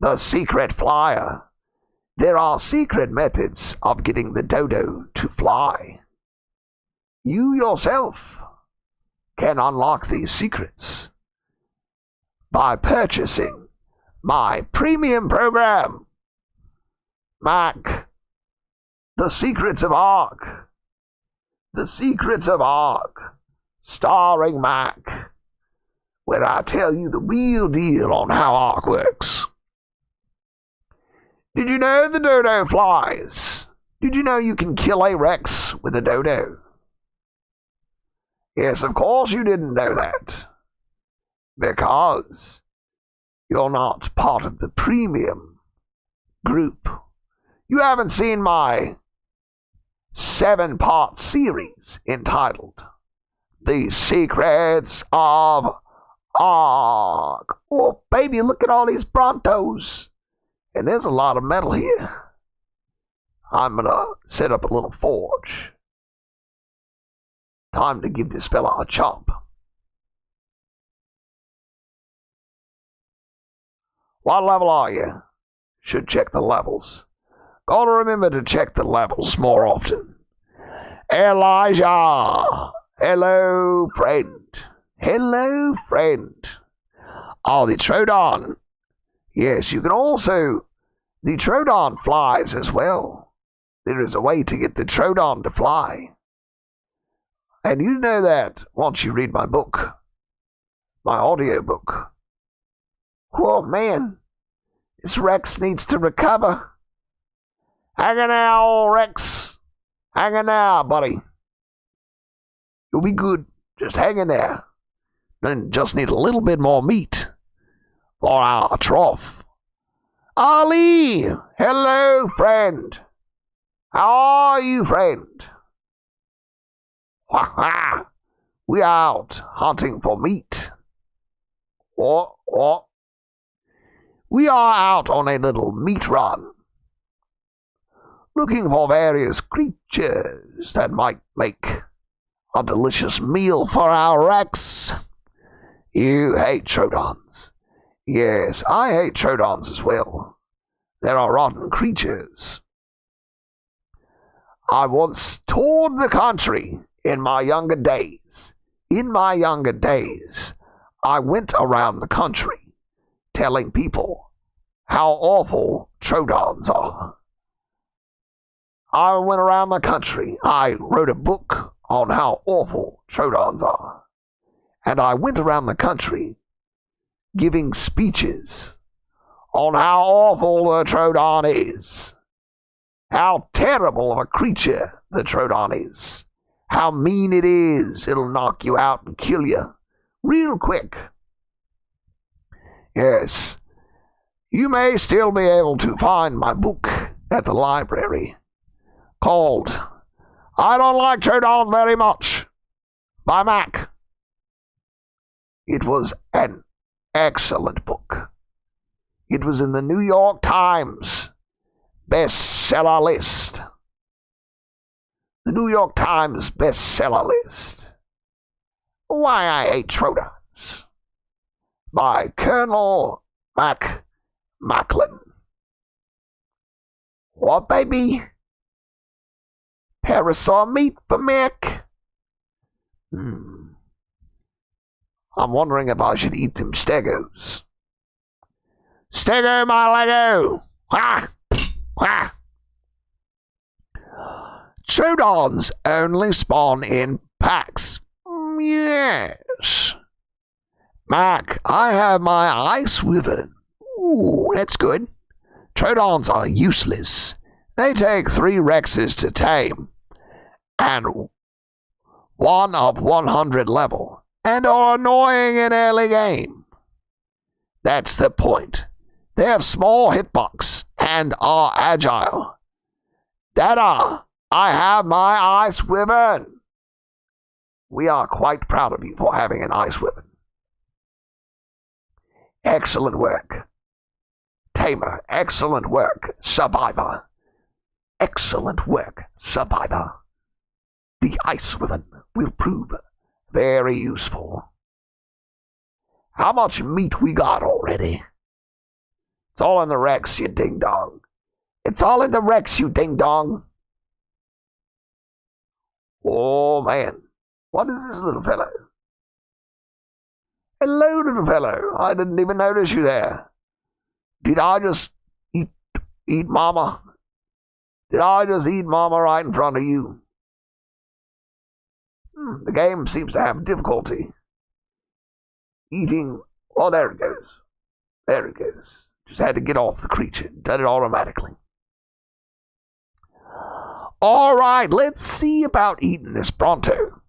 The secret flyer. There are secret methods of getting the Dodo to fly. You yourself can unlock these secrets by purchasing my premium program, Mac, The Secrets of Ark. The Secrets of Ark, starring Mac, where I tell you the real deal on how Ark works. Did you know the Dodo flies? Did you know you can kill a Rex with a Dodo? Yes, of course you didn't know that. Because you're not part of the premium group. You haven't seen my 7-part series entitled The Secrets of Ark. Oh, baby, look at all these Brontos. And there's a lot of metal here. I'm gonna set up a little forge. Time to give this fella a chomp. What level are you? Should check the levels. Gotta remember to check the levels more often. Elijah! Hello, friend. Hello, friend. Oh, the Troodon. Yes, you can also... The Troodon flies as well. There is a way to get the Troodon to fly. And you know that once you read my book, my audio book. Oh man, this Rex needs to recover. Hang in there, old Rex. Hang in there, buddy. You'll be good. Just hang in there. Then just need a little bit more meat for our trough. Ali! Hello, friend. How are you, friend? Ha ha! We are out hunting for meat. What? We are out on a little meat run, looking for various creatures that might make a delicious meal for our Rex. You hate Trodons. Yes, I hate Trodons as well. They are rotten creatures. I once toured the country in my younger days. I went around the country telling people how awful Trodons are. I went around the country. I wrote a book on how awful Trodons are. And I went around the country giving speeches on how awful the Trodon is. How terrible of a creature the Trodon is. How mean it is. It'll knock you out and kill you real quick. Yes, you may still be able to find my book at the library called I Don't Like Trodon Very Much by Mac. It was an excellent book. It was in the New York Times bestseller list. The New York Times bestseller list. Why I Hate Trodons by Colonel Macklin. What, baby? Parasaur meat for Mick? I'm wondering if I should eat them stegos. Stego, my Lego! Ha! Ha! Trodons only spawn in packs. Yes. Mac, I have my ice wither. Ooh, that's good. Trodons are useless. They take 3 Rexes to tame, and 1 of 100 level, and are annoying in early game. That's the point. They have small hitbox and are agile. Dada, I have my ice wyvern. We are quite proud of you for having an ice wyvern. Excellent work. Tamer, excellent work. Survivor. Excellent work, Survivor. The ice wyvern will prove very useful. How much meat we got already? It's all in the Rex, you ding-dong. It's all in the Rex, you ding-dong. Oh, man. What is this little fellow? Hello, little fellow. I didn't even notice you there. Did I just eat Mama? Did I just eat Mama right in front of you? The game seems to have difficulty eating. Oh, there it goes. There it goes. Just had to get off the creature. Done it automatically. All right, let's see about eating this Bronto.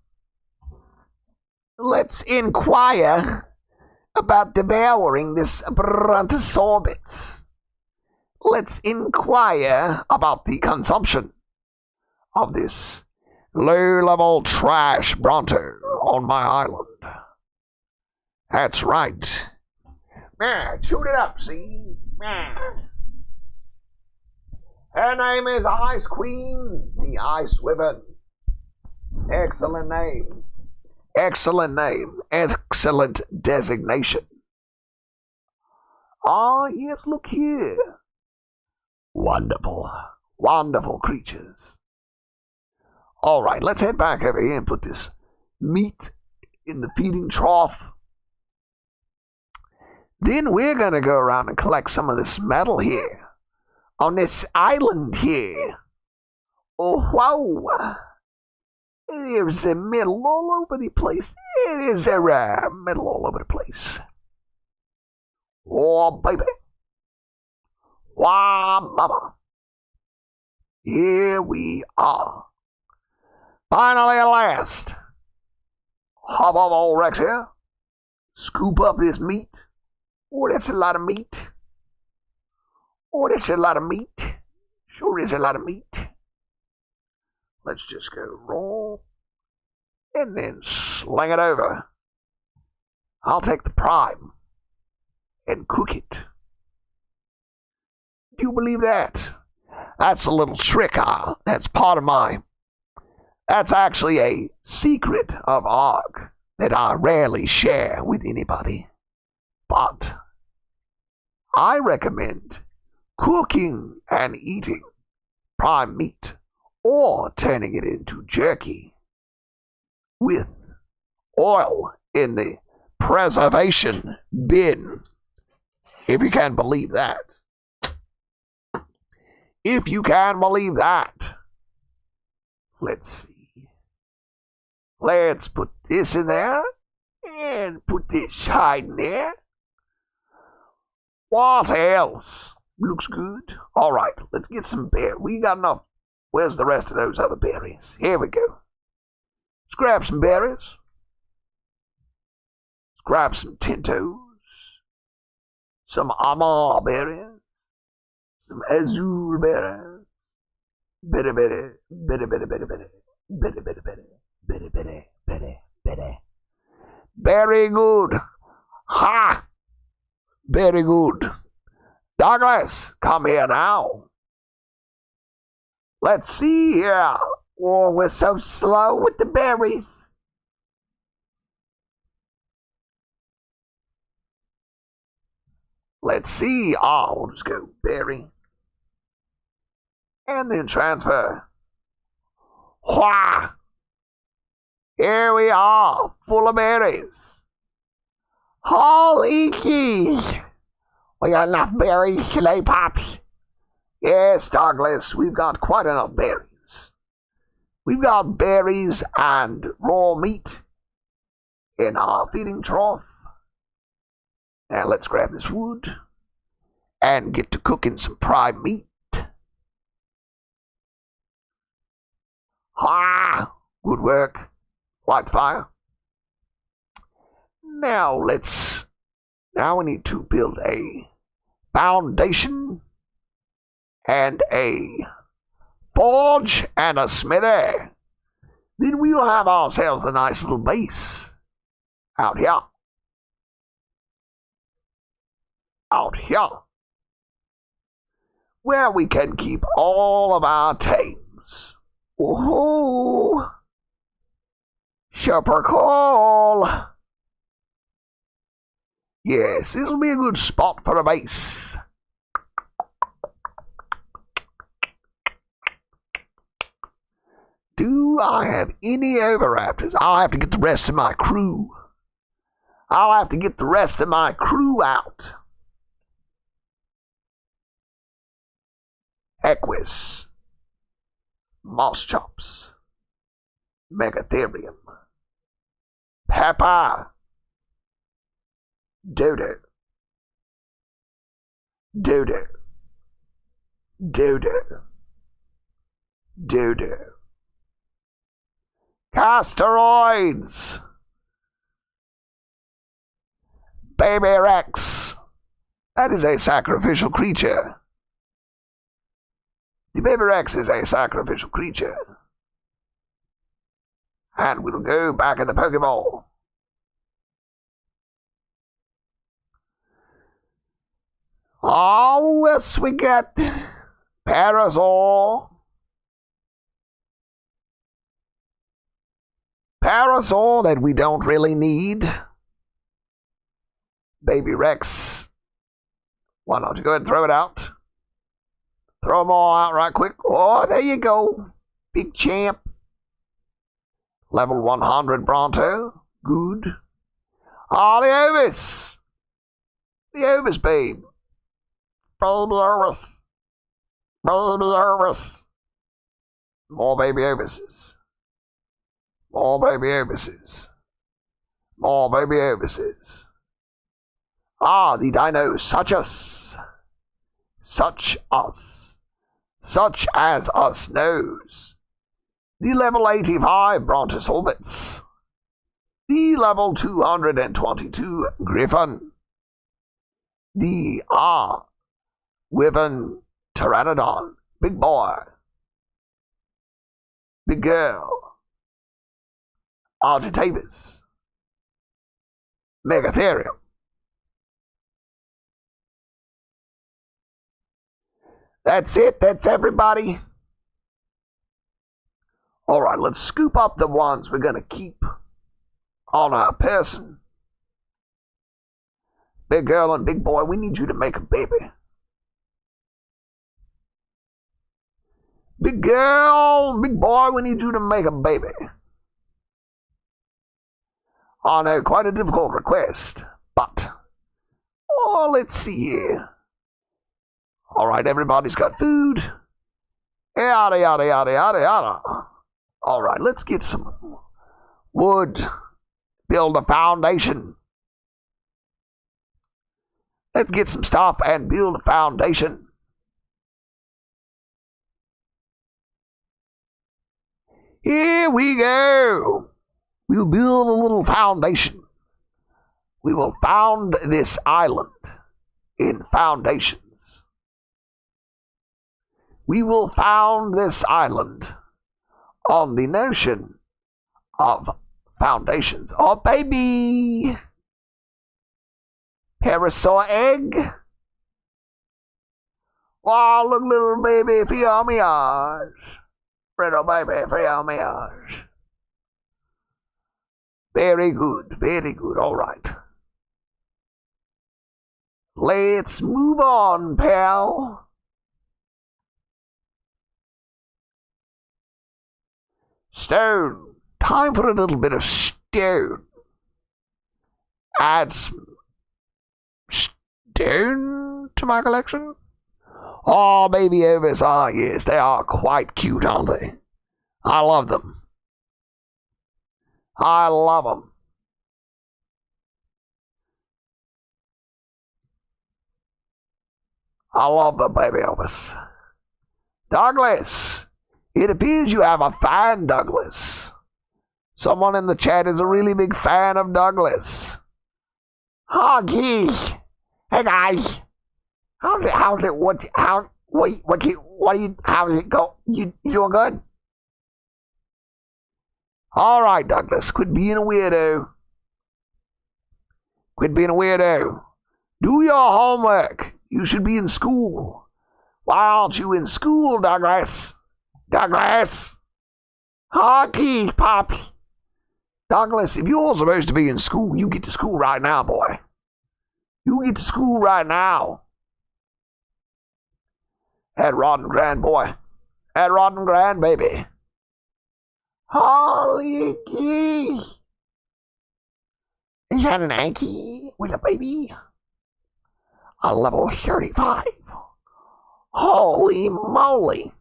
Let's inquire about devouring this Brontosaurus. Let's inquire about the consumption of this low-level trash Bronto on my island. That's right. Man, shoot it up, see? Man. Her name is Ice Queen, the Ice Wyvern. Excellent name. Excellent name. Excellent designation. Ah, yes, look here. Wonderful. Wonderful creatures. All right, let's head back over here and put this meat in the feeding trough. Then we're going to go around and collect some of this metal here. On this island here. Oh, wow. There's a metal all over the place. It is a metal all over the place. Oh, baby. Why, mama. Here we are. Finally at last. Hop on old Rex here. Scoop up this meat. Oh, that's a lot of meat. Oh, that's a lot of meat. Sure is a lot of meat. Let's just go raw. And then sling it over. I'll take the prime and cook it. Do you believe that? That's a little trick. That's part of that's actually a secret of Og that I rarely share with anybody. But I recommend cooking and eating prime meat or turning it into jerky with oil in the preservation bin. If you can believe that. If you can believe that. Let's see. Let's put this in there. And put this hide in there. What else? Looks good. Alright, let's get some berries. We got enough. Where's the rest of those other berries? Here we go. Let's grab some berries. Let's grab some Tintos. Some Amar berries. Some Azul berries. Bitty bitty. Bitty bitty bitty bitty. Bitty bitty bitty. Bitty bitty bitty bitty. Very good. Ha! Very good. Douglas, come here now. Let's see here. Oh, we're so slow with the berries. Let's see. We'll just go berry. And then transfer. Wah! Here we are, full of berries. Holy keys! We got enough berries, Slay Pops. Yes, Douglas, we've got quite enough berries. We've got berries and raw meat in our feeding trough. Now let's grab this wood and get to cooking some prime meat. Good work. Light the fire. Now we need to build a foundation and a forge and a smithy. Then we will have ourselves a nice little base out here. Out here. Where we can keep all of our tames. Woohoo! Super cool! Yes, this will be a good spot for a base. Do I have any overrafters? I'll have to get the rest of my crew. I'll have to get the rest of my crew out. Equus. Moss chops. Megatherium. Pepper. Dodo. Dodo. Dodo. Dodo. Casteroids. Baby Rex. That is a sacrificial creature. The Baby Rex is a sacrificial creature. And we'll go back in the Pokeball. Oh, yes, we got Parasol. Parasol that we don't really need. Baby Rex. Why don't you go ahead and throw it out? Throw them all out right quick. Oh, there you go. Big champ. Level 100 Bronto. Good. Oh, the Ovis. The Ovis, babe. Baby Ovis. Baby Ovis. More baby Ovises. More baby overseas. More baby overseas. Ah, the dinos, such as us knows. The level 85 Brontosaurus. The level 222 Griffin. The Wyvern Pteranodon. Big boy. Big girl. Argentavis. Megatherium. That's it. That's everybody. All right, let's scoop up the ones we're going to keep on our person. Big girl and big boy, we need you to make a baby. Big girl, big boy, we need you to make a baby. I know, quite a difficult request, but, oh, let's see here. All right, everybody's got food. Yada, yada, yada, yada, yada. All right, let's get some wood. Build a foundation. Let's get some stuff and build a foundation. Here we go. We'll build a little foundation. We will found this island in foundations. We will found this island on the notion of foundations. Oh, baby! Parasaur egg. Oh, look, little baby, feel me eyes. Little baby, feel me eyes. Very good, very good. All right. Let's move on, pal. Stone. Time for a little bit of stone. Add some stone to my collection. Oh, baby overs. Ah, yes, they are quite cute, aren't they? I love them. I love them. I love the baby Elvis. Douglas, it appears you have a fan, Douglas. Someone in the chat is a really big fan of Douglas. Oh, geez. Hey, guys. How's it go? You doing good? All right, Douglas, quit being a weirdo. Quit being a weirdo. Do your homework. You should be in school. Why aren't you in school, Douglas? Douglas! Hockey, Poppy. Douglas, if you're supposed to be in school, you get to school right now, boy. You get to school right now. Head Rod and Grand, boy. Head Rod and Grand, baby. Holy geez. Is that an Anki with a baby? A level 35. Holy moly.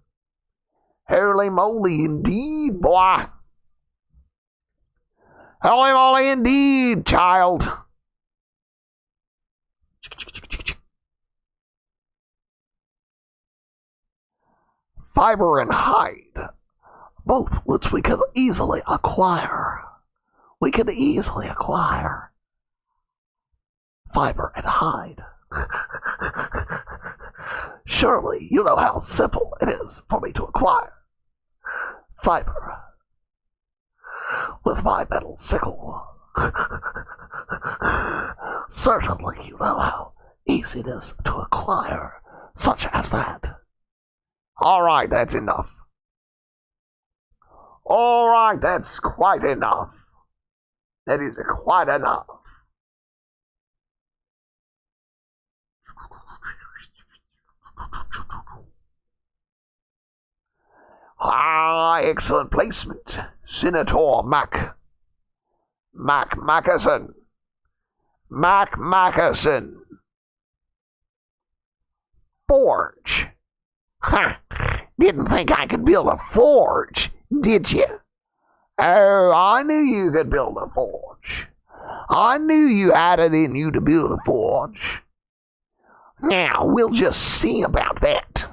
Holy moly indeed, boy. Holy moly indeed, child. Fiber and hide. Both which we could easily acquire. We could easily acquire fiber and hide. Surely you know how simple it is for me to acquire fiber with my metal sickle. Certainly you know how easy it is to acquire such as that. All right, that's enough. All right, that's quite enough. That is quite enough. Ah, excellent placement. Senator Mackerson. Forge. Ha! Didn't think I could build a forge, did you? Oh, I knew you could build a forge. I knew you had it in you to build a forge. Now, we'll just see about that.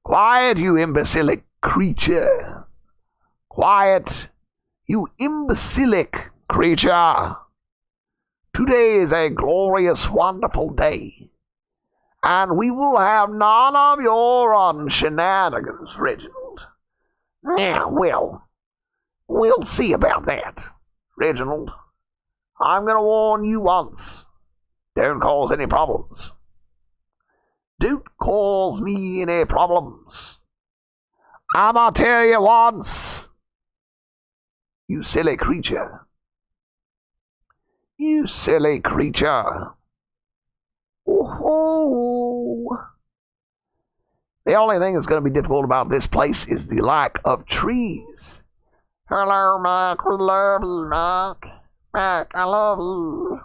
Quiet, you imbecilic creature. Quiet, you imbecilic creature. Today is a glorious, wonderful day, and we will have none of your shenanigans, Reginald. Now, well, we'll see about that, Reginald. I'm going to warn you once. Don't cause any problems. Don't cause me any problems. I'm going to tell you once. You silly creature. You silly creature. Oh. The only thing that's going to be difficult about this place is the lack of trees. Hello, Mac. We love you, Mac. Mac, I love you.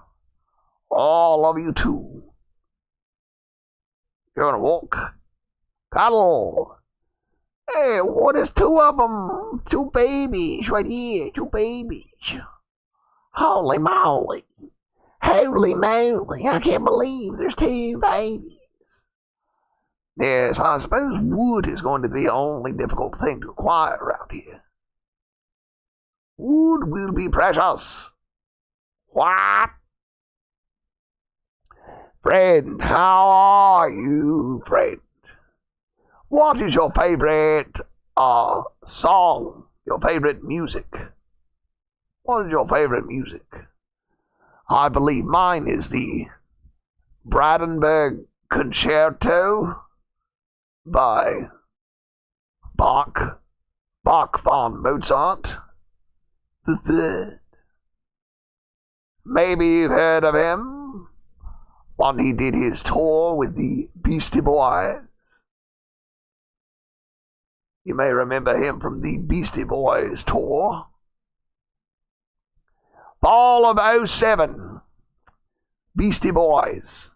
Oh, I love you too. You want to walk? Cuddle. Hey, what is two of them? Two babies right here. Two babies. Holy moly. Holy moly. I can't believe there's two babies. Yes, I suppose wood is going to be the only difficult thing to acquire around here. Wood will be precious. What? Friend, how are you, friend? What is your favorite song? Your favorite music? What is your favorite music? I believe mine is the Brandenburg Concerto by Bach von Mozart the Third. Maybe you've heard of him when he did his tour with the Beastie Boys. You may remember him from the Beastie Boys tour. Fall of '07. Beastie Boys.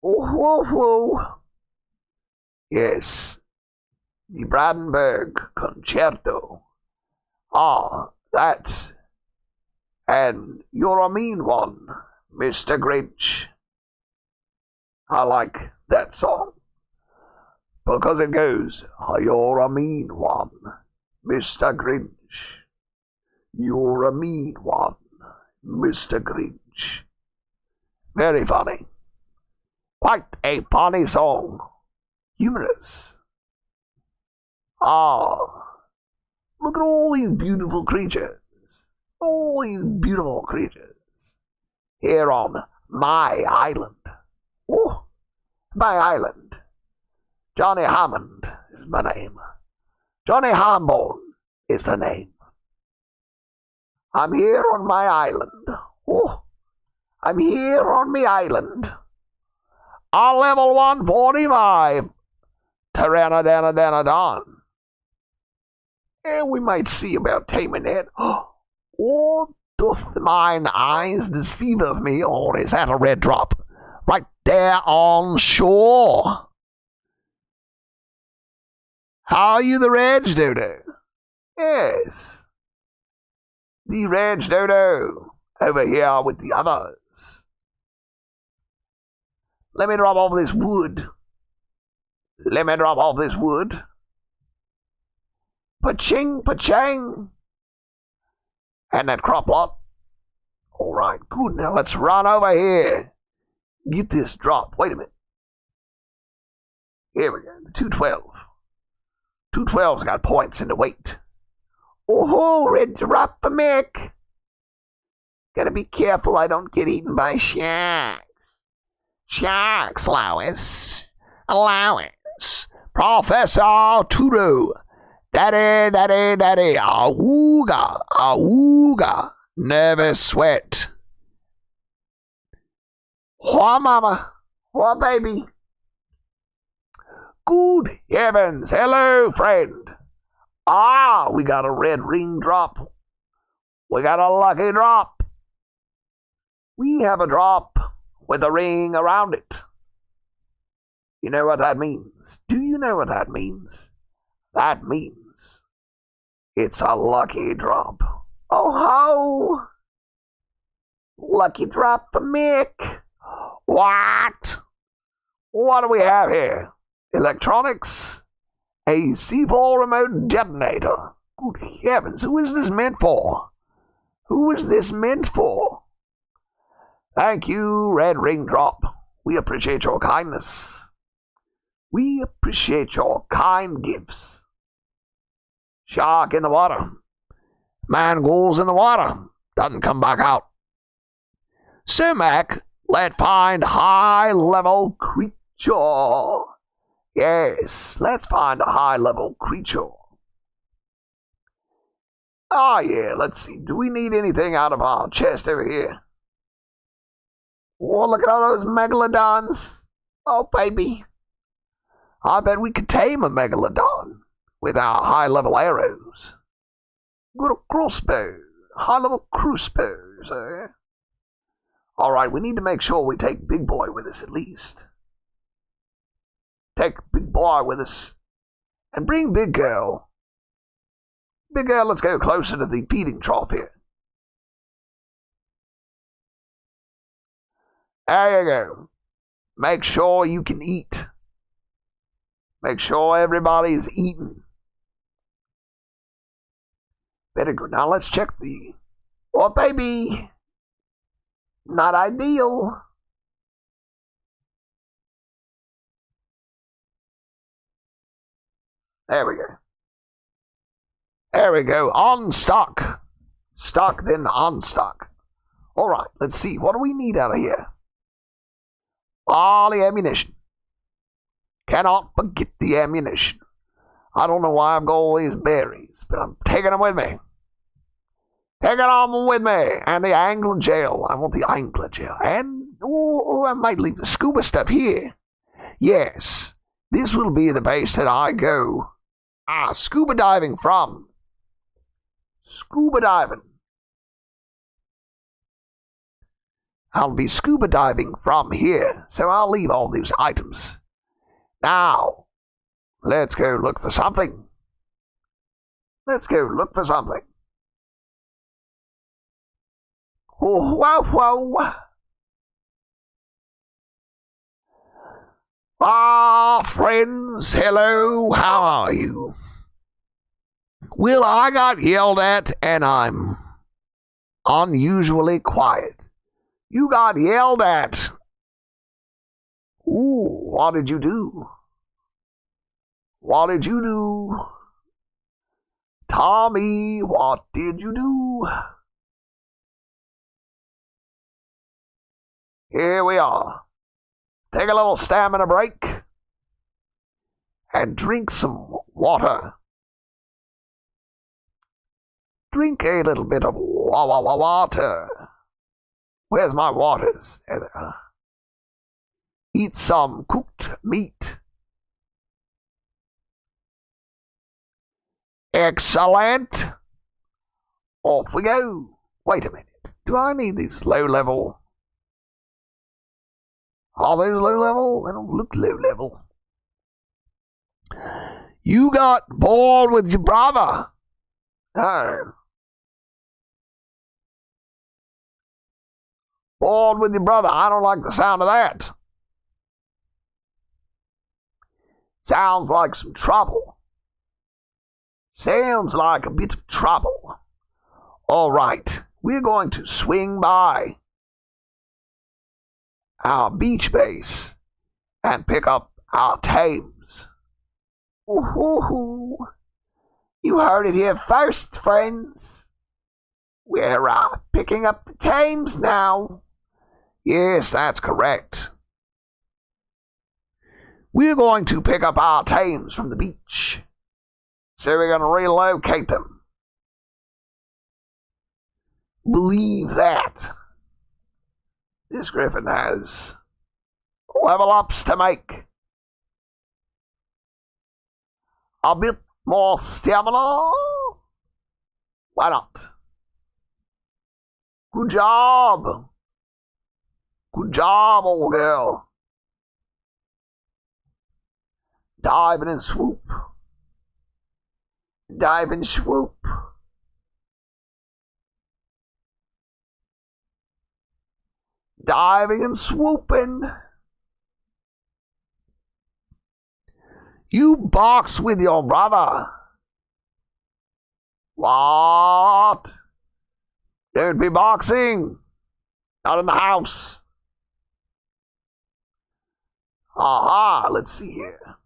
Oh, whoa, whoa. Yes. The Brandenburg Concerto. Ah, that's... And you're a mean one, Mr. Grinch. I like that song. Because it goes, you're a mean one, Mr. Grinch. You're a mean one, Mr. Grinch. Very funny. Quite a funny song. Humorous. Ah, look at all these beautiful creatures. All these beautiful creatures. Here on my island. Oh, my island. Johnny Hammond is my name. Johnny Hambone is the name. I'm here on my island. Oh, I'm here on my island. On level 145. Tyrannodanadon. And we might see about taming it. Or doth mine eyes deceiveth me, or is that a red drop? Right there on shore. How are you, the Reg Dodo? Yes. The Reg Dodo. Over here with the others. Let me drop off this wood. Let me drop off this wood. Pa-ching, pa-chang. And that crop lot. All right, good. Now let's run over here. Get this drop. Wait a minute. Here we go. 212. 212's got points in the weight. Oh, red drop a Mick. Gotta be careful I don't get eaten by sharks. Sharks, Lois. Allowance. Professor Tudo. Daddy, daddy, daddy. Awooga, awooga. Never sweat. What, mama? What, baby? Good heavens. Hello, friend. Ah, we got a red ring drop. We got a lucky drop. We have a drop with a ring around it. You know what that means? Do you know what that means? That means it's a lucky drop. Oh ho! Lucky drop for Mick. What? What do we have here? Electronics? A C4 remote detonator. Good heavens, who is this meant for? Who is this meant for? Thank you, Red Ring Drop. We appreciate your kindness. We appreciate your kind gifts. Shark in the water. Man goes in the water. Doesn't come back out. So, Mac, let's find high-level creature. Yes, let's find a high-level creature. Ah, yeah, let's see. Do we need anything out of our chest over here? Oh, look at all those megalodons. Oh, baby. I bet we could tame a megalodon with our high-level arrows. Good crossbow. High-level crossbows, eh? All right, we need to make sure we take Big Boy with us at least. Take Big Boy with us. And bring Big Girl. Big Girl, let's go closer to the feeding trough here. There you go. Make sure you can eat. Make sure everybody's eating. Very good. Now let's check the... Oh, baby. Not ideal. There we go. There we go. On stock. Stock, then on stock. All right, let's see. What do we need out of here? All the ammunition. Cannot forget the ammunition. I don't know why I've got all these berries, but I'm taking them with me. Taking them with me. And the angler gel. I want the angler gel. And, I might leave the scuba stuff here. Yes, this will be the base that I go. Scuba diving from. Scuba diving. I'll be scuba diving from here, so I'll leave all these items. Now, let's go look for something. Let's go look for something. Oh, whoa. Friends, hello, how are you? Well, I got yelled at and I'm unusually quiet. You got yelled at. Ooh, what did you do? What did you do? Tommy, what did you do? Here we are. Take a little stamina break and drink some water. Drink a little bit of water. Where's my waters? Eat some cooked meat. Excellent. Off we go. Wait a minute. Do I need these low level? Are those low level? They don't look low level. You got bored with your brother. Oh. Bored with your brother. I don't like the sound of that. Sounds like some trouble. Sounds like a bit of trouble. All right. We're going to swing by our beach base and pick up our tames. Ooh, you heard it here first, friends. We're picking up the tames now. Yes, that's correct. We're going to pick up our tames from the beach. So we're going to relocate them. Believe that. This griffin has level ups to make. A bit more stamina. Why not? Good job. Good job, old girl. Diving and swoop. Dive and swoop. Diving and swooping. You box with your brother. What? Don't be boxing. Not in the house. Aha, let's see here.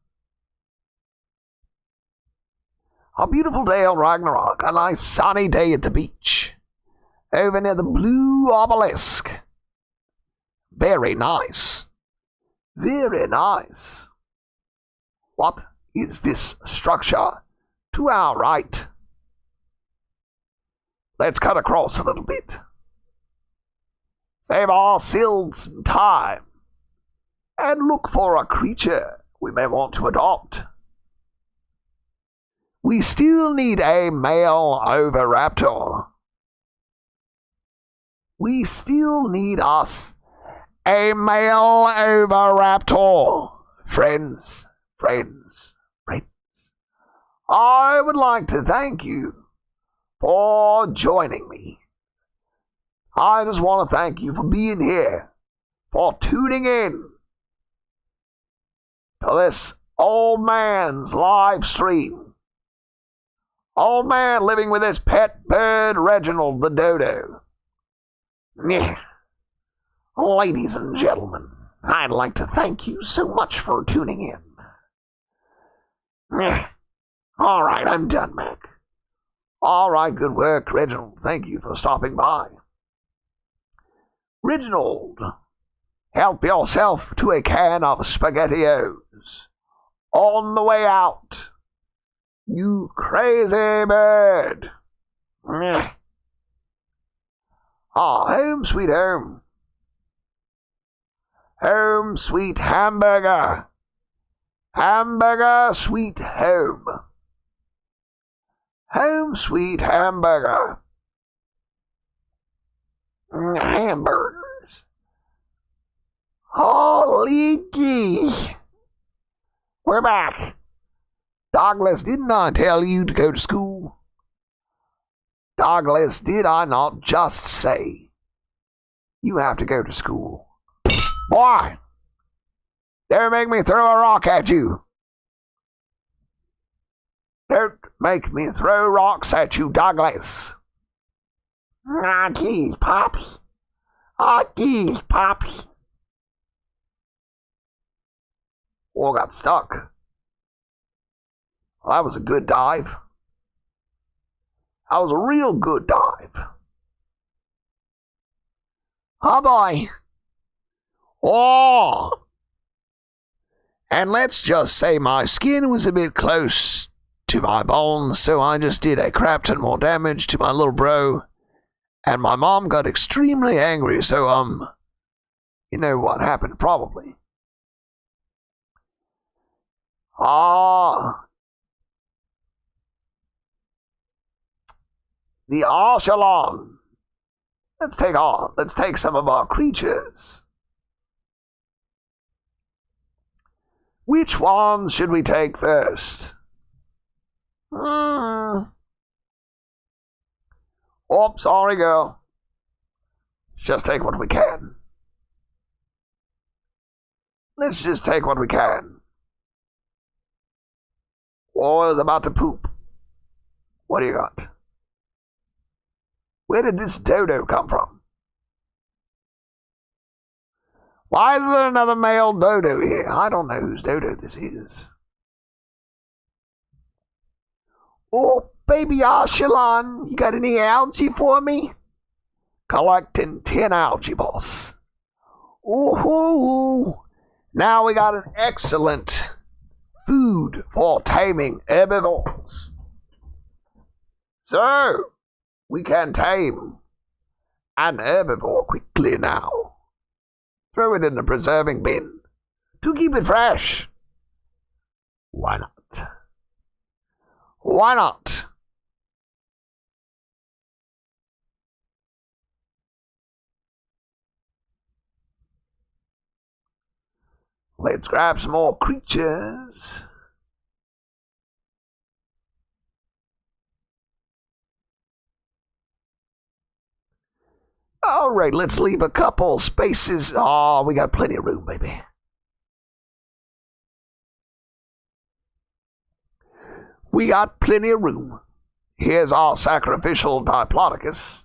A beautiful day on Ragnarok. A nice sunny day at the beach. Over near the blue obelisk. Very nice. Very nice. What is this structure to our right? Let's cut across a little bit. Save ourselves some time. And look for a creature we may want to adopt. We still need a male oviraptor. We still need us a male oviraptor. Friends. I would like to thank you for joining me. I just want to thank you for being here, for tuning in to this old man's live stream. Old man living with his pet bird, Reginald the dodo. Ladies and gentlemen, I'd like to thank you so much for tuning in. All right, I'm done, Mac. All right, good work, Reginald. Thank you for stopping by. Reginald, help yourself to a can of SpaghettiOs. On the way out, you crazy bird. Home sweet home. Home sweet hamburger. Hamburger sweet home. Home sweet hamburger. Hamburgers. Holy geez. We're back. Douglas, didn't I tell you to go to school? Douglas, did I not just say you have to go to school? Boy, don't make me throw a rock at you. Don't make me throw rocks at you, Douglas. Ah, geez, Pops. Ah, geez, Pops. Oh, got stuck. Well, that was a good dive. That was a real good dive. Oh, boy. Oh! And let's just say my skin was a bit close to my bones, so I just did a crap ton more damage to my little bro. And my mom got extremely angry, so, you know what happened, probably. The Archelon. Let's take some of our creatures. Which ones should we take first? Oh, sorry, girl. Let's just take what we can. Let's just take what we can. Or is about to poop. What do you got? Where did this dodo come from? Why is there another male dodo here? I don't know whose dodo this is. Oh, baby Archelon, you got any algae for me? Collecting 10 algae, boss. Ooh, now we got an excellent food for taming herbivores. So, we can tame an herbivore quickly now. Throw it in the preserving bin to keep it fresh. Why not? Why not? Let's grab some more creatures. All right, let's leave a couple spaces. Oh, we got plenty of room, baby. We got plenty of room. Here's our sacrificial Diplodocus.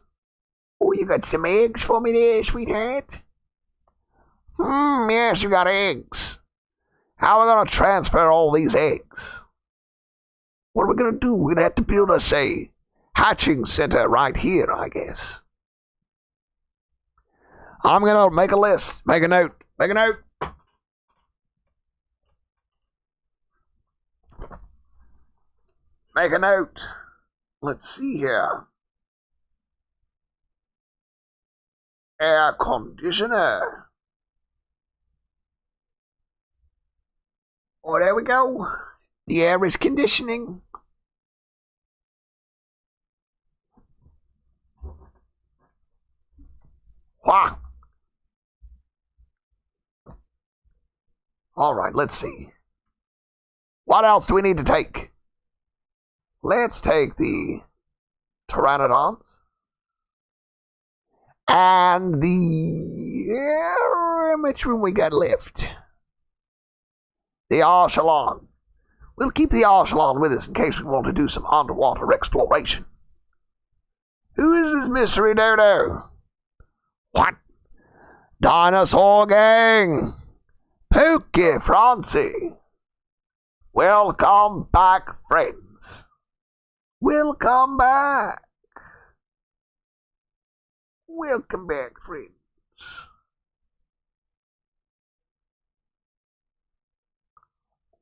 Oh, you got some eggs for me there, sweetheart? Yes, you got eggs. How are we going to transfer all these eggs? What are we going to do? We're going to have to build us a hatching center right here, I guess. I'm going to make a list. Make a note. Make a note. Make a note. Let's see here. Air conditioner. Oh, there we go. The air is conditioning. Wow. All right, let's see. What else do we need to take? Let's take the pteranodons. And how much room we got left? The Archelon. We'll keep the Archelon with us in case we want to do some underwater exploration. Who is this mystery dodo? What? Dinosaur gang! Pookie Francie! Welcome back, friends. Welcome back. Welcome back, friends.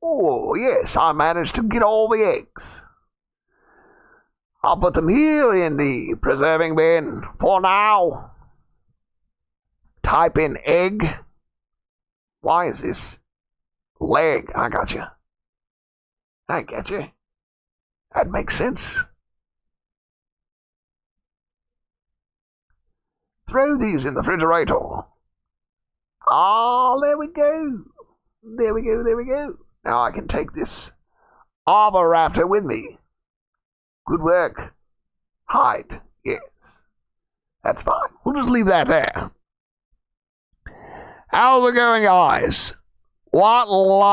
Oh, yes, I managed to get all the eggs. I'll put them here in the preserving bin for now. Type in egg. Why is this leg? I got you. I get you. That makes sense. Throw these in the refrigerator. Oh, there we go. There we go, there we go. Now I can take this armor raptor with me. Good work. Hide. Yes. That's fine. We'll just leave that there. How's it going, guys? What level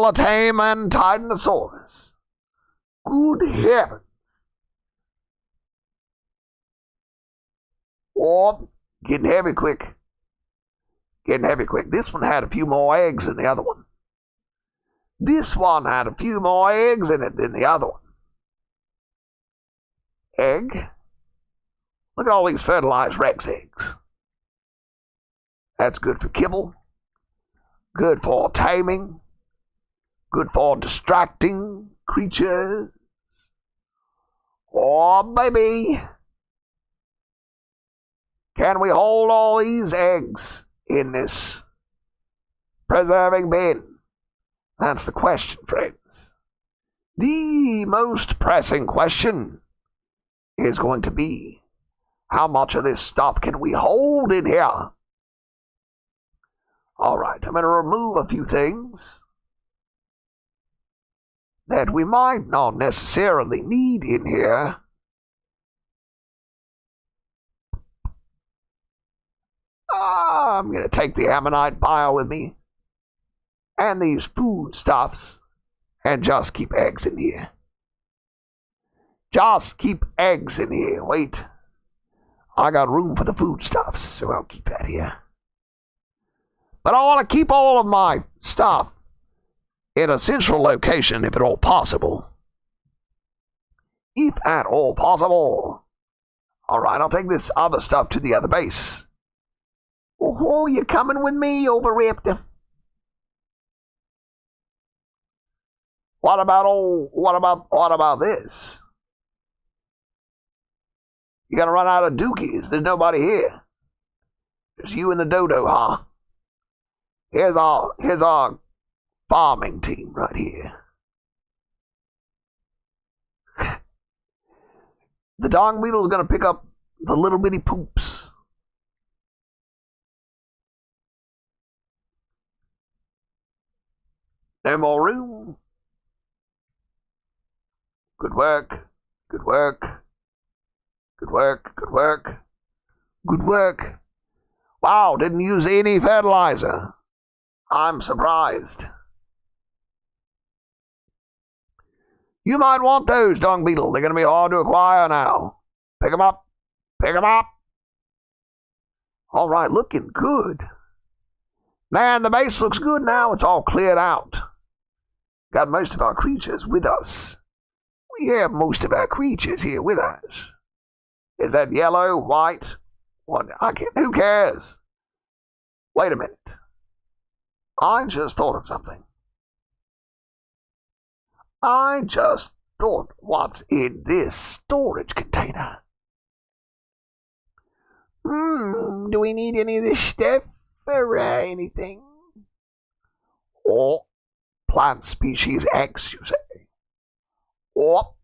of tame and Titanosaurus? Good heavens. Oh, getting heavy quick. Getting heavy quick. This one had a few more eggs than the other one. This one had a few more eggs in it than the other one. Egg? Look at all these fertilized Rex eggs. That's good for kibble. Good for taming. Good for distracting creatures. Oh, baby. Can we hold all these eggs in this preserving bin? That's the question, friends. The most pressing question is going to be, how much of this stuff can we hold in here? All right, I'm going to remove a few things that we might not necessarily need in here. I'm going to take the ammonite pile with me and these foodstuffs and just keep eggs in here. Just keep eggs in here. Wait. I got room for the foodstuffs, so I'll keep that here. But I want to keep all of my stuff in a central location if at all possible. If at all possible. All right, I'll take this other stuff to the other base. Oh, you coming with me, Overraptor? What about this? You gonna run out of dookies? There's nobody here. Just you and the dodo, huh? Here's our farming team right here. The dog beetle's gonna pick up the little bitty poops. No more room. Good work. Good work. Good work, good work, good work. Wow, didn't use any fertilizer. I'm surprised. You might want those, dung beetle. They're going to be hard to acquire now. Pick them up. Pick them up. All right, looking good. Man, the base looks good now. It's all cleared out. Got most of our creatures with us. We have most of our creatures here with us. Is that yellow, white? What? I can't. Who cares? Wait a minute. I just thought of something. I just thought, what's in this storage container? Do we need any of this stuff or anything? Or plant species X, you say? Or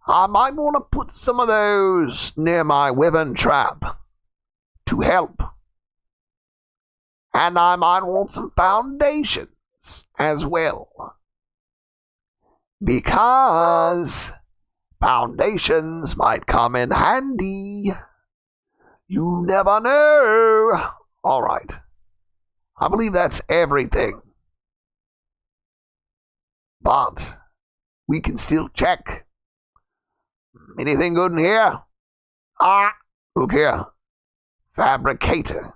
I might want to put some of those near my wyvern trap to help. And I might want some foundations as well. Because foundations might come in handy. You never know. All right. I believe that's everything. But we can still check. Anything good in here? Look here. Fabricator.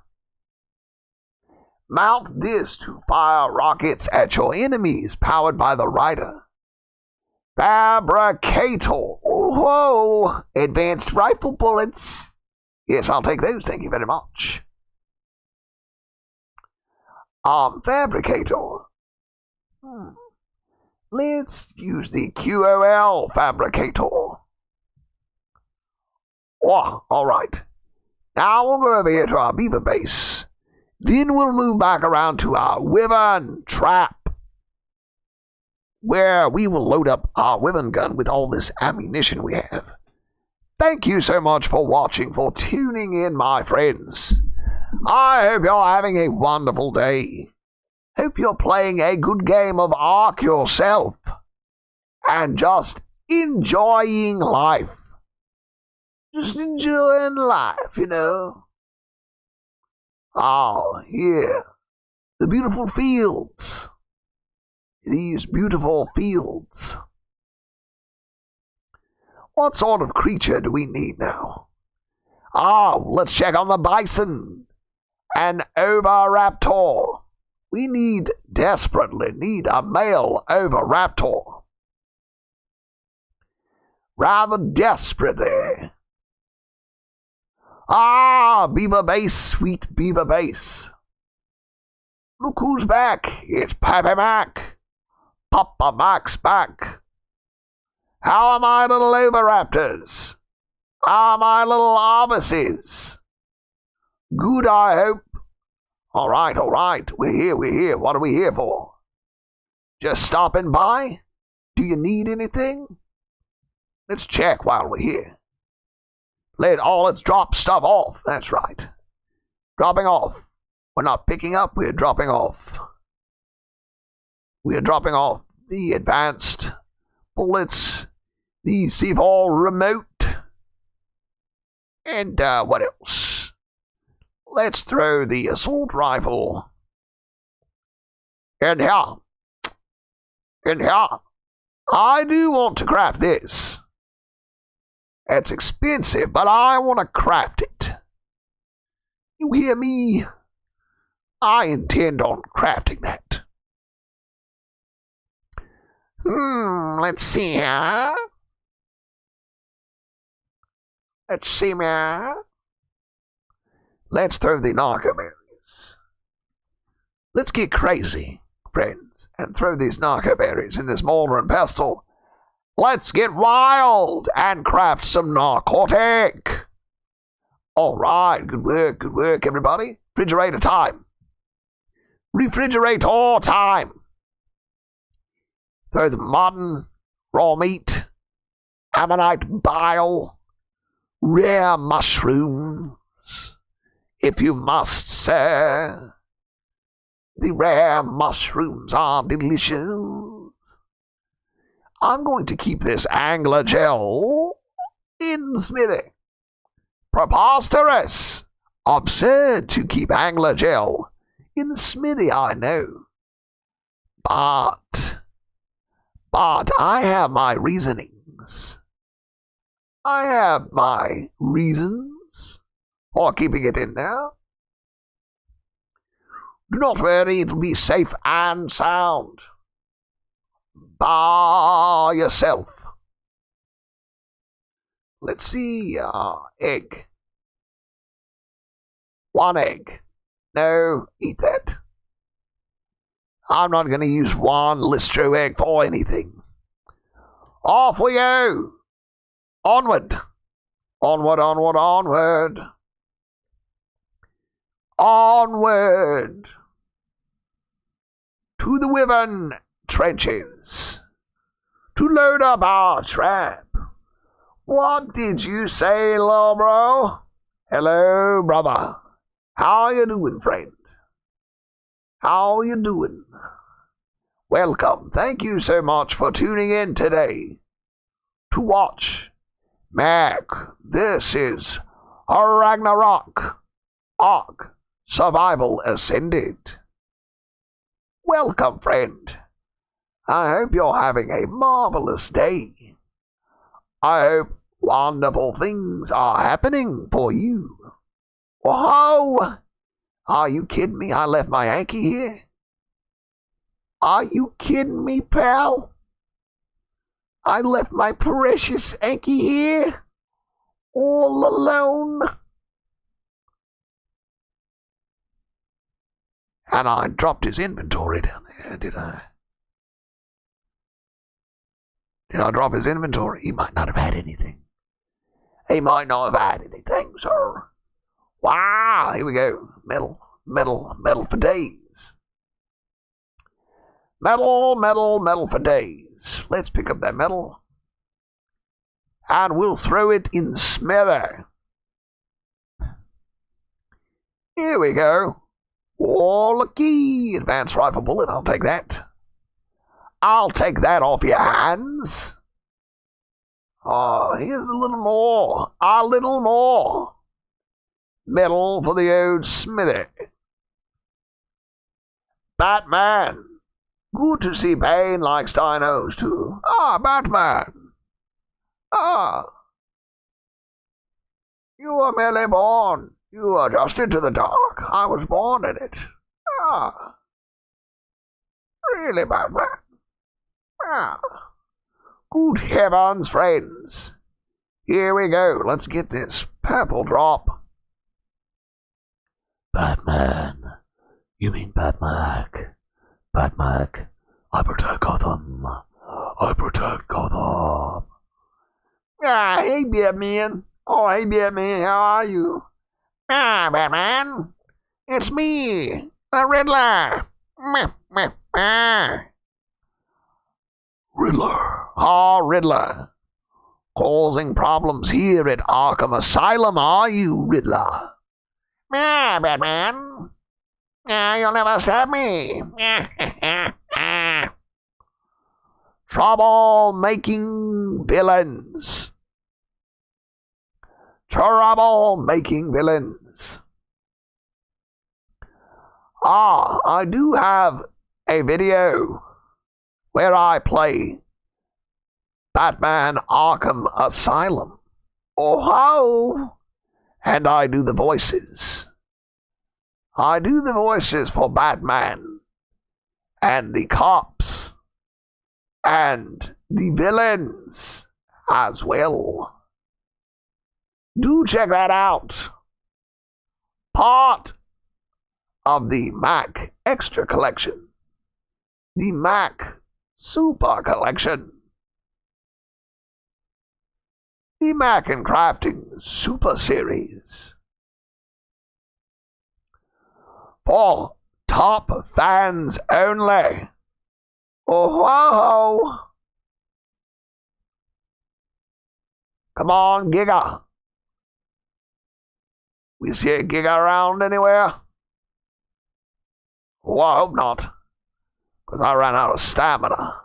Mount this to fire rockets at your enemies powered by the rider. Fabricator. Whoa. Advanced rifle bullets. Yes, I'll take those. Thank you very much. Fabricator. Let's use the QOL fabricator. Oh, all right. Now we'll go over here to our beaver base. Then we'll move back around to our wyvern trap, where we will load up our wyvern gun with all this ammunition we have. Thank you so much for watching, for tuning in, my friends. I hope you're having a wonderful day. Hope you're playing a good game of Ark yourself and just enjoying life. Just enjoying life, you know. Oh, here. The beautiful fields. These beautiful fields. What sort of creature do we need now? Let's check on the bison. An oviraptor. We desperately need a male oviraptor. Rather desperately. Beaver base, sweet beaver base. Look who's back. It's Pappy Mac. Papa Mac's back. How are my little oviraptors? How are my little arbuses? Good, I hope. All right. We're here. What are we here for? Just stopping by? Do you need anything? Let's check while we're here. Let's drop stuff off. That's right. Dropping off. We're not picking up, we're dropping off. We are dropping off the advanced bullets, the C4 remote, and what else? Let's throw the assault rifle in here. I do want to craft this. It's expensive, but I want to craft it. You hear me? I intend on crafting that. Let's see here. Let's throw the narco berries. Let's get crazy, friends, and throw these narco berries in this mortar and pestle. Let's get wild and craft some narcotic. All right, good work, everybody. Refrigerator time. Refrigerator time. Throw the mutton, raw meat, ammonite bile, rare mushrooms, if you must, sir. The rare mushrooms are delicious. I'm going to keep this angler gel in the smithy. Preposterous! Absurd to keep angler gel in the smithy, I know. But I have my reasonings. I have my reasons for keeping it in there. Do not worry, it'll be safe and sound. By yourself. Let's see, egg. One egg. No, eat that. I'm not going to use one Listro egg for anything. Off we go. Onward. Onward, onward, onward. Onward. To the Wyvern trenches. To load up our trap. What did you say, little bro? Hello, brother. How you doing, friend? How you doing? Welcome. Thank you so much for tuning in today to watch Mac. This is Ragnarok. Ark Survival Ascended. Welcome, friend. I hope you're having a marvelous day. I hope wonderful things are happening for you. Whoa! Are you kidding me? I left my Yankee here. Are you kidding me, pal? I left my precious Yankee here all alone. And I dropped his inventory down there, did I? Did I drop his inventory? He might not have had anything. He might not have had anything, sir. Wow, here we go. Metal, metal, metal for days. Metal, metal, metal for days. Let's pick up that metal. And we'll throw it in the smither. Here we go. Oh, looky. Advanced rifle bullet. I'll take that. I'll take that off your hands. Oh, here's a little more. A little more. Metal for the old smithy. Batman. Good to see Bane likes dinos too. Ah, Batman. Ah. You were merely born. You adjusted to the dark. I was born in it. Ah. Really, Batman? Ah. Good heavens, friends. Here we go. Let's get this purple drop. Batman. You mean Batmark? Batmark. I protect Gotham. I protect Gotham. Ah, hey, Batman. Oh, hey, Batman. How are you? Ah, Batman. It's me, the Riddler. Riddler. Ah, Riddler. Causing problems here at Arkham Asylum, are you, Riddler? Ah, Batman. Ah, you'll never stop me. Trouble-making villains. Trouble-making villains. Ah, I do have a video where I play Batman Arkham Asylum. Oh, ho! And I do the voices. I do the voices for Batman and the cops and the villains as well. Do check that out. Part of the Mac Extra Collection. The Mac Super Collection. The Mac and Crafting Super Series. For top fans only. Oh, whoa. Come on, Giga. We see a Giga around anywhere? Oh, I hope not, because I ran out of stamina.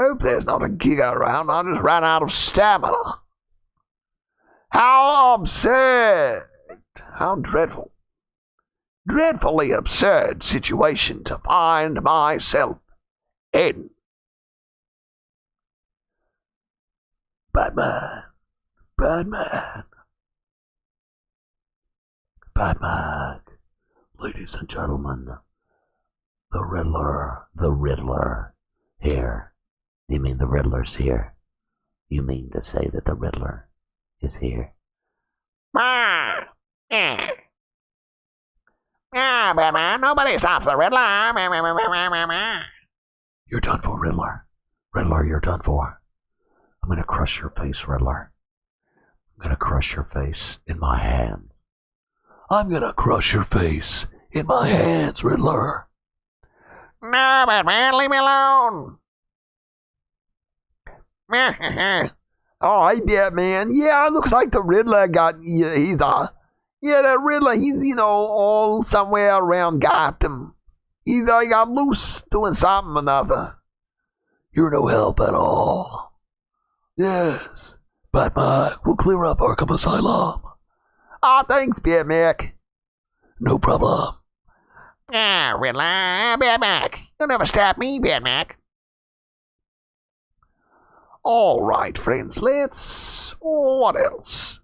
Hope there's not a Giga around. I just ran out of stamina. How absurd! How dreadful. Dreadfully absurd situation to find myself in. Batman. Batman. Batman. Ladies and gentlemen, the Riddler, here. You mean the Riddler's here? You mean to say that the Riddler is here? Yeah, Batman, nobody stops the Riddler. You're done for, Riddler. Riddler, you're done for. I'm gonna crush your face, Riddler. I'm gonna crush your face in my hand. I'm gonna crush your face in my hands, Riddler. No, Batman, leave me alone. Oh, hey, Batman. Yeah, it looks like the Riddler got, the Riddler, he's, all somewhere around Gotham. He got loose doing something or another. You're no help at all. Yes, Batman, we'll clear up Arkham Asylum. Ah, thanks, Batman. No problem. Yeah, Riddler, Batman. You'll never stop me, Batman. All right, friends, what else?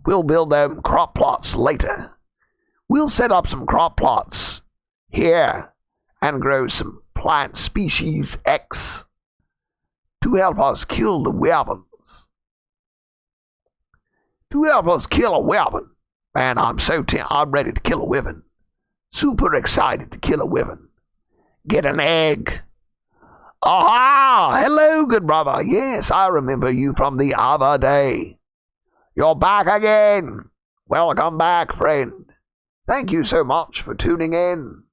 We'll build them crop plots later. We'll set up some crop plots here and grow some plant species X to help us kill the weapons. To help us kill a weapon. Man, I'm ready to kill a weapon. Super excited to kill a weapon. Get an egg. Aha! Hello, good brother. Yes, I remember you from the other day. You're back again. Welcome back, friend. Thank you so much for tuning in.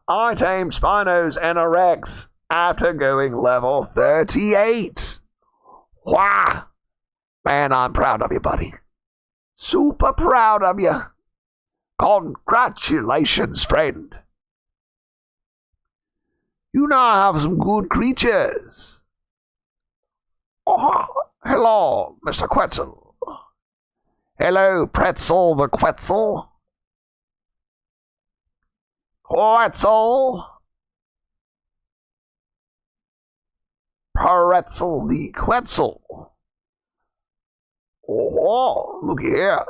I tamed Spinos and a Rex after going level 38. Wow! Man, I'm proud of you, buddy. Super proud of you. Congratulations, friend. You now have some good creatures. Oh, hello, Mr. Quetzal. Hello, Pretzel the Quetzal. Quetzal. Pretzel the Quetzal. Oh, look here.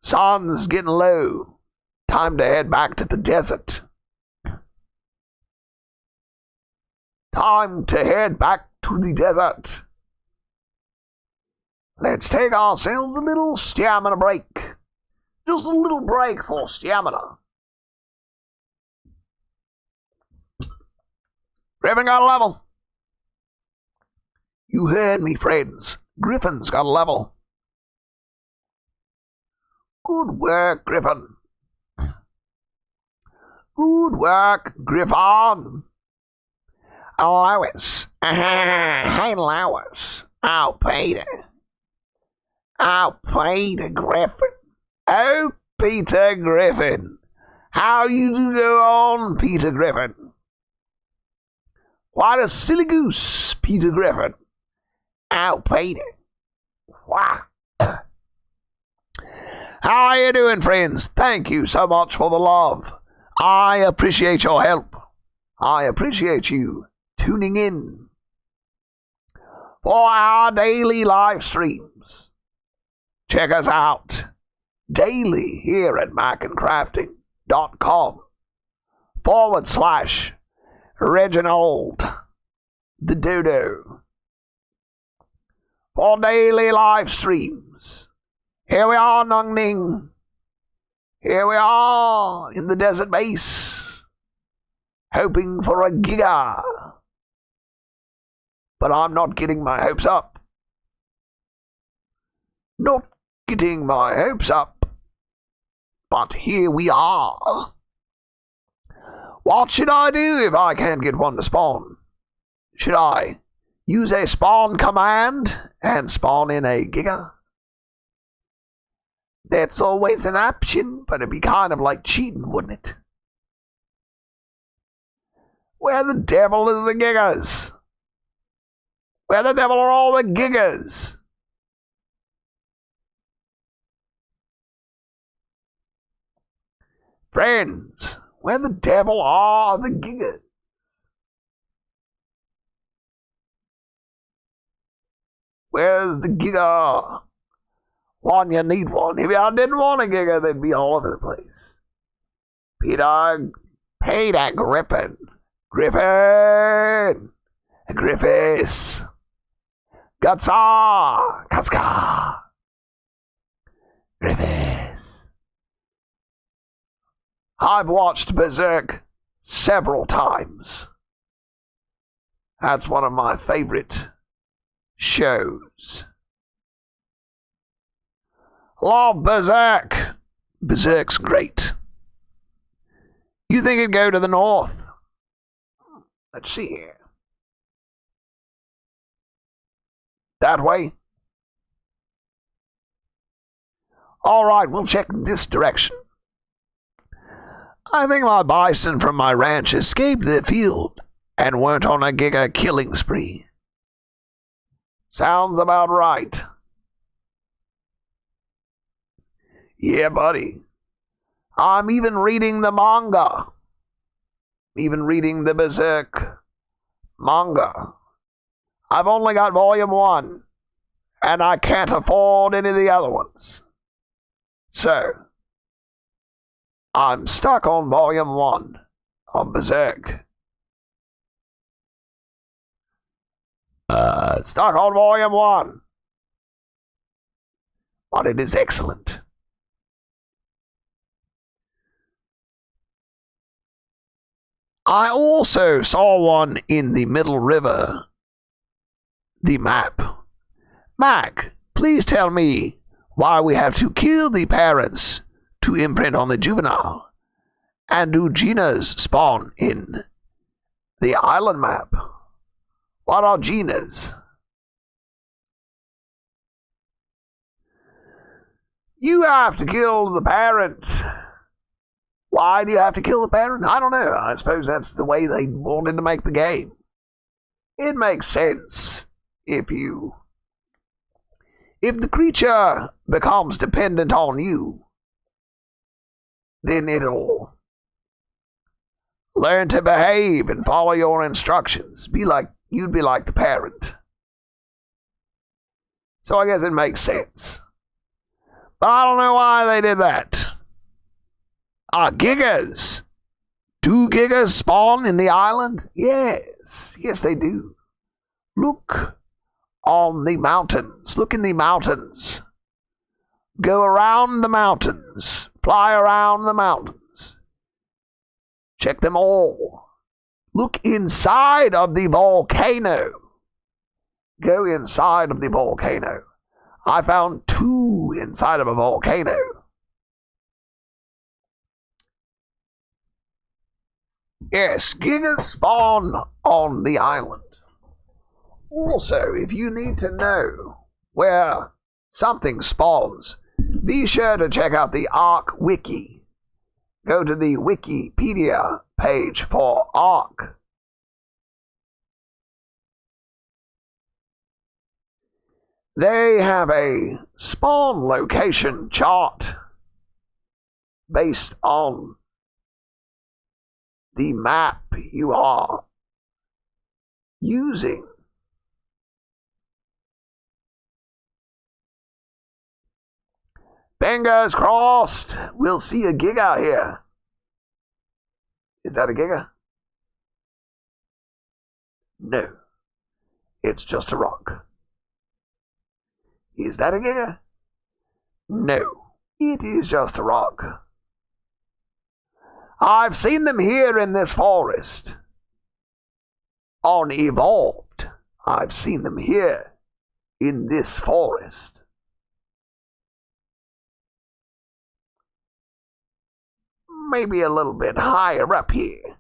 Sun's getting low. Time to head back to the desert. Time to head back to the desert. Let's take ourselves a little stamina break. Just a little break for stamina. Griffin got a level. You heard me, friends. Griffin's got a level. Good work, Griffin. Good work, Griffin. Lois. Hey, Lois. Oh, Peter. Oh, Peter Griffin. Oh, Peter Griffin. How you do go on, Peter Griffin? What a silly goose, Peter Griffin. Oh, Peter. Wow. How are you doing, friends? Thank you so much for the love. I appreciate your help. I appreciate you tuning in for our daily live streams. Check us out daily here at macancrafting.com/Reginald the Dodo for daily live streams. Here we are, Nung Ning. Here we are in the desert base, hoping for a giga. But I'm not getting my hopes up. Not getting my hopes up. But here we are. What should I do if I can't get one to spawn? Should I use a spawn command and spawn in a giga? That's always an option, but it'd be kind of like cheating, wouldn't it? Where the devil is the gigas? Where the devil are all the gigas? Friends, where the devil are the gigas? Where's the giga? One, you need one. If I didn't want a giga, they'd be all over the place. Peter Griffin. Griffiths. Gutsa. Griffiths. I've watched Berserk several times. That's one of my favorite shows. Love Berserk. Berserk's great. You think it'd go to the north? Let's see here. That way? Alright, we'll check this direction. I think my bison from my ranch escaped the field and went on a giga killing spree. Sounds about right. Yeah, buddy. I'm even reading the manga. Even reading the Berserk manga. I've only got volume 1, and I can't afford any of the other ones. So, I'm stuck on volume 1 of Berserk. Stuck on volume 1. But it is excellent. I also saw one in the Middle River. The map. Mac, please tell me why we have to kill the parents to imprint on the juvenile. And do Genas spawn in the island map? What are Genas? You have to kill the parent. Why do you have to kill the parent? I don't know. I suppose that's the way they wanted to make the game. It makes sense if the creature becomes dependent on you, then it'll learn to behave and follow your instructions. You'd be like the parent. So I guess it makes sense. But I don't know why they did that. Gigas. Do gigas spawn in the island? Yes. Yes, they do. Look on the mountains. Look in the mountains. Go around the mountains. Fly around the mountains. Check them all. Look inside of the volcano. Go inside of the volcano. I found 2 inside of a volcano. Yes, gigas spawn on the island. Also, if you need to know where something spawns, be sure to check out the Ark Wiki. Go to the Wikipedia page for Ark. They have a spawn location chart based on the map you are using. Fingers crossed, we'll see a giga here. Is that a giga? No, it's just a rock. Is that a giga? No, it is just a rock. I've seen them here in this forest. On Evolved, I've seen them here in this forest. Maybe a little bit higher up here.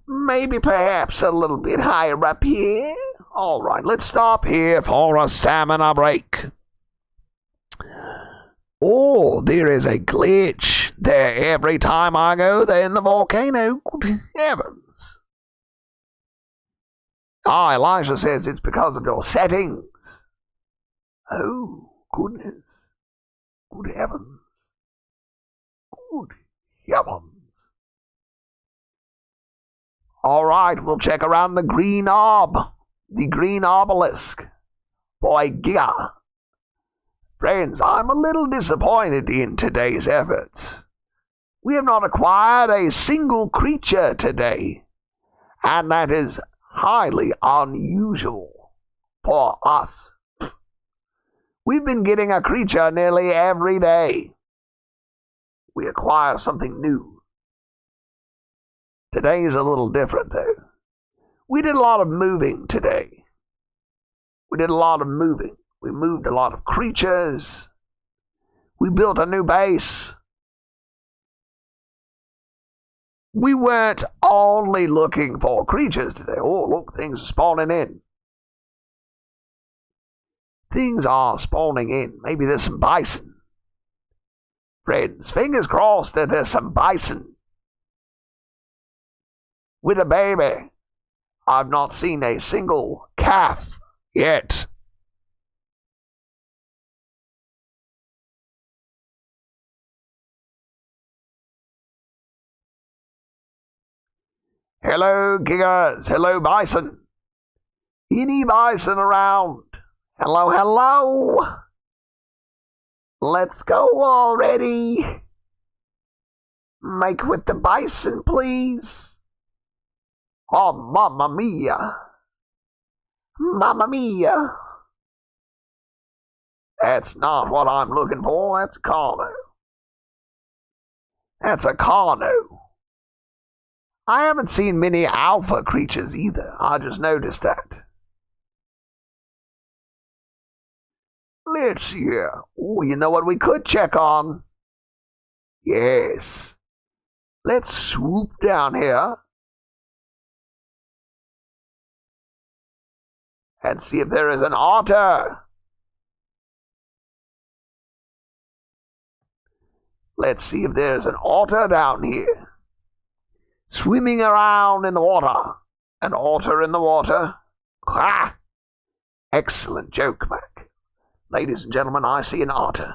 Maybe perhaps a little bit higher up here. All right, let's stop here for a stamina break. Oh, there is a glitch there every time I go there in the volcano. Good heavens. Elijah says it's because of your settings. Oh, goodness. Good heavens. Good heavens. All right, we'll check around the green orb. The green obelisk. Boy, Giga. Friends, I'm a little disappointed in today's efforts. We have not acquired a single creature today, and that is highly unusual for us. We've been getting a creature nearly every day. We acquire something new. Today is a little different, though. We did a lot of moving today. We moved a lot of creatures. We built a new base. We weren't only looking for creatures today. Oh, look, things are spawning in. Things are spawning in. Maybe there's some bison. Friends, fingers crossed that there's some bison. With a baby. I've not seen a single calf yet. Hello, giggers. Hello, bison. Any bison around? Hello, hello. Let's go already. Make with the bison, please. Oh, mamma mia. Mamma mia. That's not what I'm looking for. That's a carno. That's a carno. I haven't seen many alpha creatures either. I just noticed that. Let's see here. Oh, you know what we could check on? Yes. Let's swoop down here and see if there is an otter. Let's see if there's an otter down here. Swimming around in the water. An otter in the water. Ah! Excellent joke, Mac. Ladies and gentlemen, I see an otter.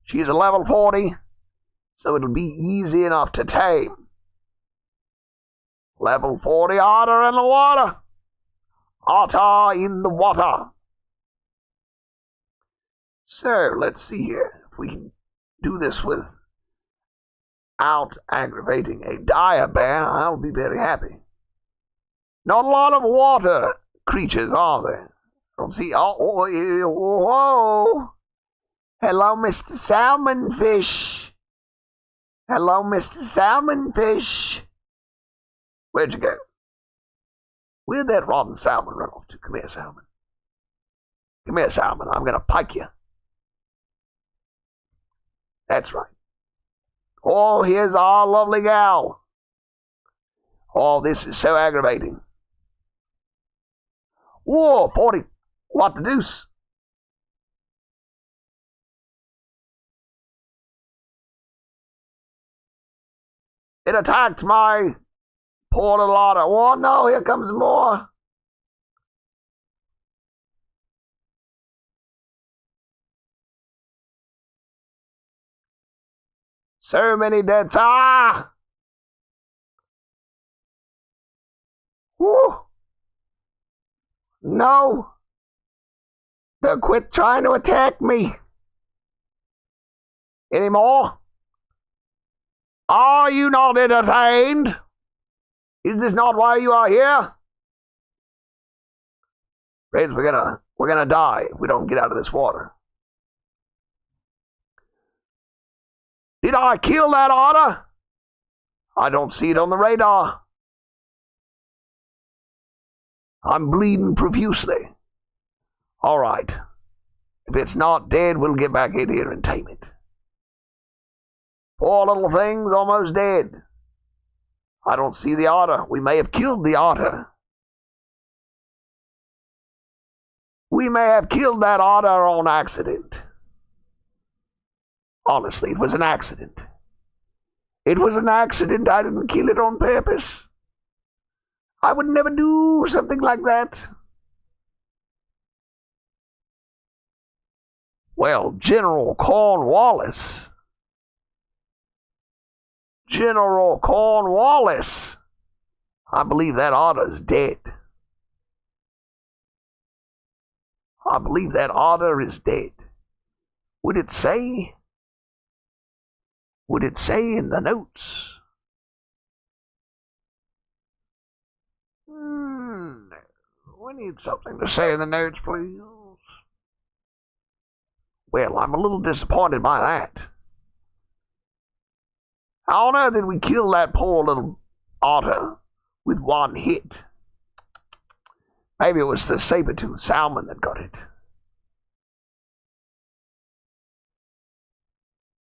She's a level 40, so it'll be easy enough to tame. Level 40 otter in the water. Otter in the water. So, let's see here. If we can do this without aggravating a dire bear, I'll be very happy. Not a lot of water creatures, are there? I don't see. Oh. Hello, Mr. Salmon Fish. Hello, Mr. Salmon Fish. Where'd you go? Where'd that rotten salmon run off to? Come here, salmon. Come here, salmon. I'm going to pike you. That's right. Oh, here's our lovely gal. Oh, this is so aggravating. Whoa, 40. What the deuce? It attacked my poor little otter. Oh, no, here comes more. So many deaths. Ah! Woo! No! They'll quit trying to attack me. Any more? Are you not entertained? Is this not why you are here? Friends, we're gonna die if we don't get out of this water. Did I kill that otter? I don't see it on the radar. I'm bleeding profusely. All right. If it's not dead, we'll get back in here and tame it. Poor little thing's almost dead. I don't see the otter. We may have killed the otter. We may have killed that otter on accident. Honestly, it was an accident. It was an accident. I didn't kill it on purpose. I would never do something like that. Well, General Cornwallis. General Cornwallis. I believe that otter's dead. I believe that otter is dead. Would it say? Would it say in the notes? No. We need something to say in the notes, please. Well, I'm a little disappointed by that. How on earth did we kill that poor little otter with one hit? Maybe it was the saber-toothed salmon that got it.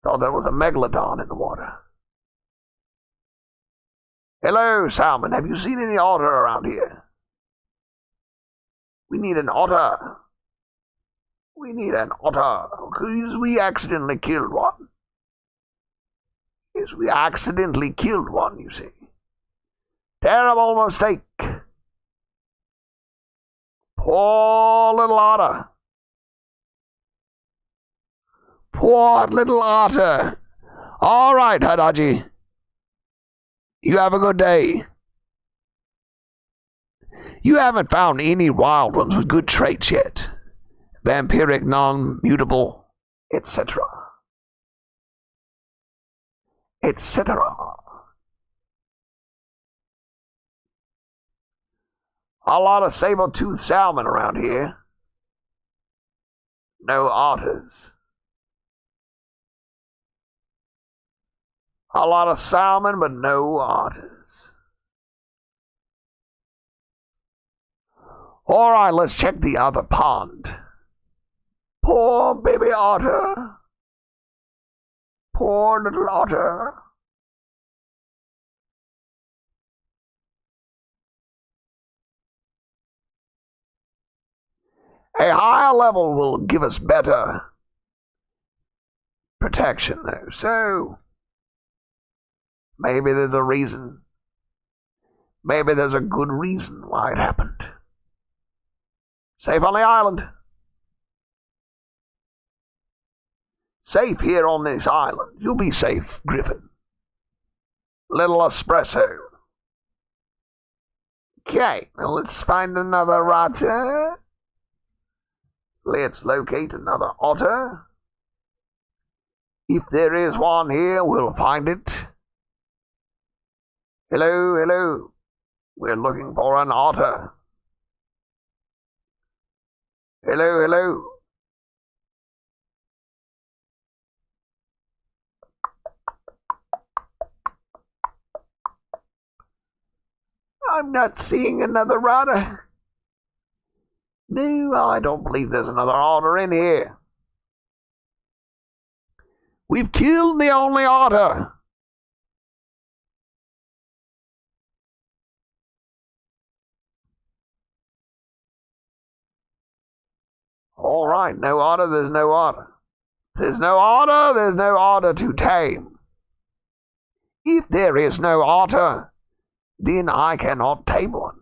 Thought there was a megalodon in the water. Hello, salmon. Have you seen any otter around here? We need an otter. We need an otter. Because we accidentally killed one. Yes, we accidentally killed one, you see. Terrible mistake. Poor little otter. Poor little otter. All right, Hadaji. You have a good day. You haven't found any wild ones with good traits yet. Vampiric, non-mutable, etc. etc. A lot of saber-toothed salmon around here. No otters. A lot of salmon, but no otters. All right, let's check the other pond. Poor baby otter. Poor little otter. A higher level will give us better protection, though. So, maybe there's a reason. Maybe there's a good reason why it happened. Safe on the island. Safe here on this island. You'll be safe, Griffin. Little espresso. Okay, now let's find another otter. Let's locate another otter. If there is one here, we'll find it. Hello, hello. We're looking for an otter. Hello, hello. I'm not seeing another otter. No, I don't believe there's another otter in here. We've killed the only otter. All right, no otter, there's no otter. There's no otter, there's no otter to tame. If there is no otter, then I cannot tame one.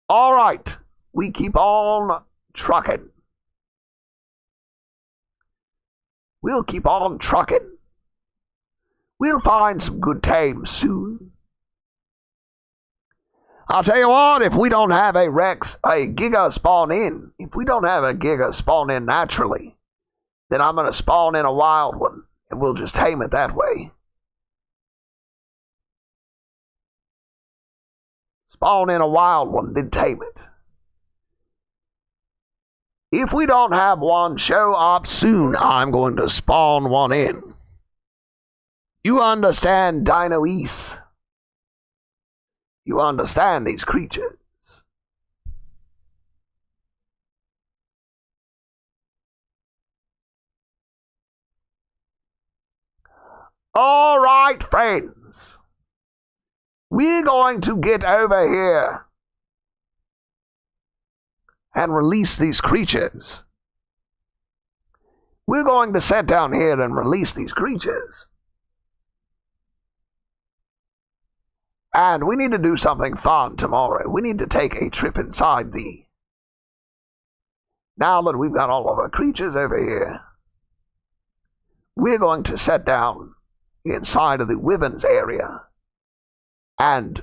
All right, we keep on trucking. We'll keep on trucking. We'll find some good tames soon. I'll tell you what, if we don't have a Giga spawn in, if we don't have a Giga spawn in naturally, then I'm going to spawn in a wild one, and we'll just tame it that way. Spawn in a wild one, then tame it. If we don't have one show up soon, I'm going to spawn one in. You understand, Dino East? You understand these creatures? All right, friends. We're going to get over here and release these creatures. We're going to sit down here and release these creatures. And we need to do something fun tomorrow. We need to take a trip inside the Now that we've got all of our creatures over here, we're going to set down inside of the wyvern's area and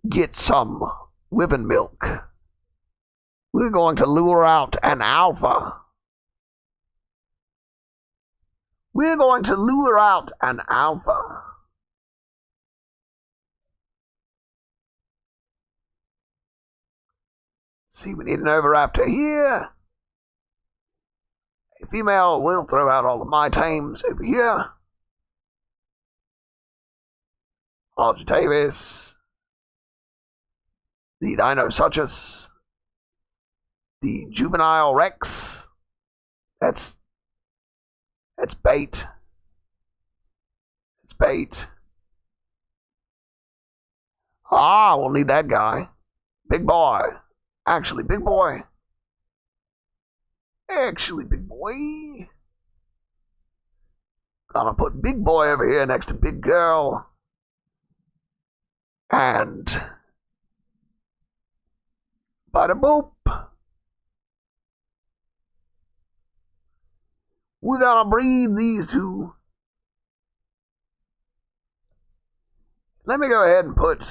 get some wyvern milk. We're going to lure out an alpha. We're going to lure out an alpha. See, we need an overraptor here. A female will throw out all of my tames over here. Argentavis. The Dinosuchus. The juvenile Rex. That's bait. It's bait. Ah, we'll need that guy. Big boy. Actually, big boy. Gonna put big boy over here next to big girl. And bada boop. We're gonna breed these two. Let me go ahead and put.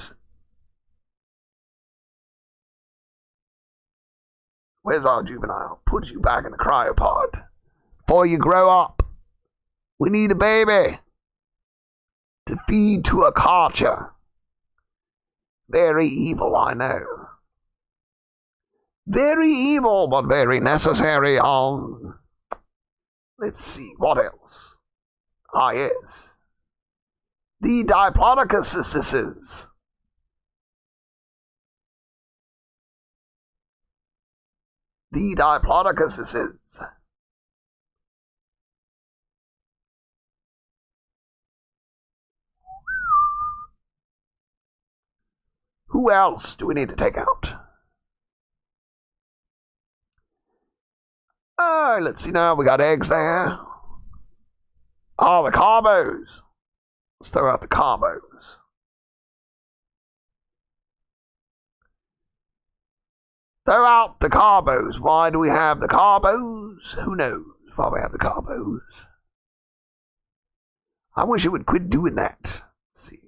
Where's our juvenile? Put you back in the cryopod. Before you grow up, we need a baby to feed to a culture. Very evil, I know. Very evil, but very necessary. Let's see, what else? Ah, yes. The Diplodocus. The Diplodocus. Who else do we need to take out? Let's see now. We got eggs there. Oh, the carbos. Let's throw out the carbos. Throw out the carbos. Why do we have the carbos? Who knows why we have the carbos? I wish it would quit doing that. Let's see.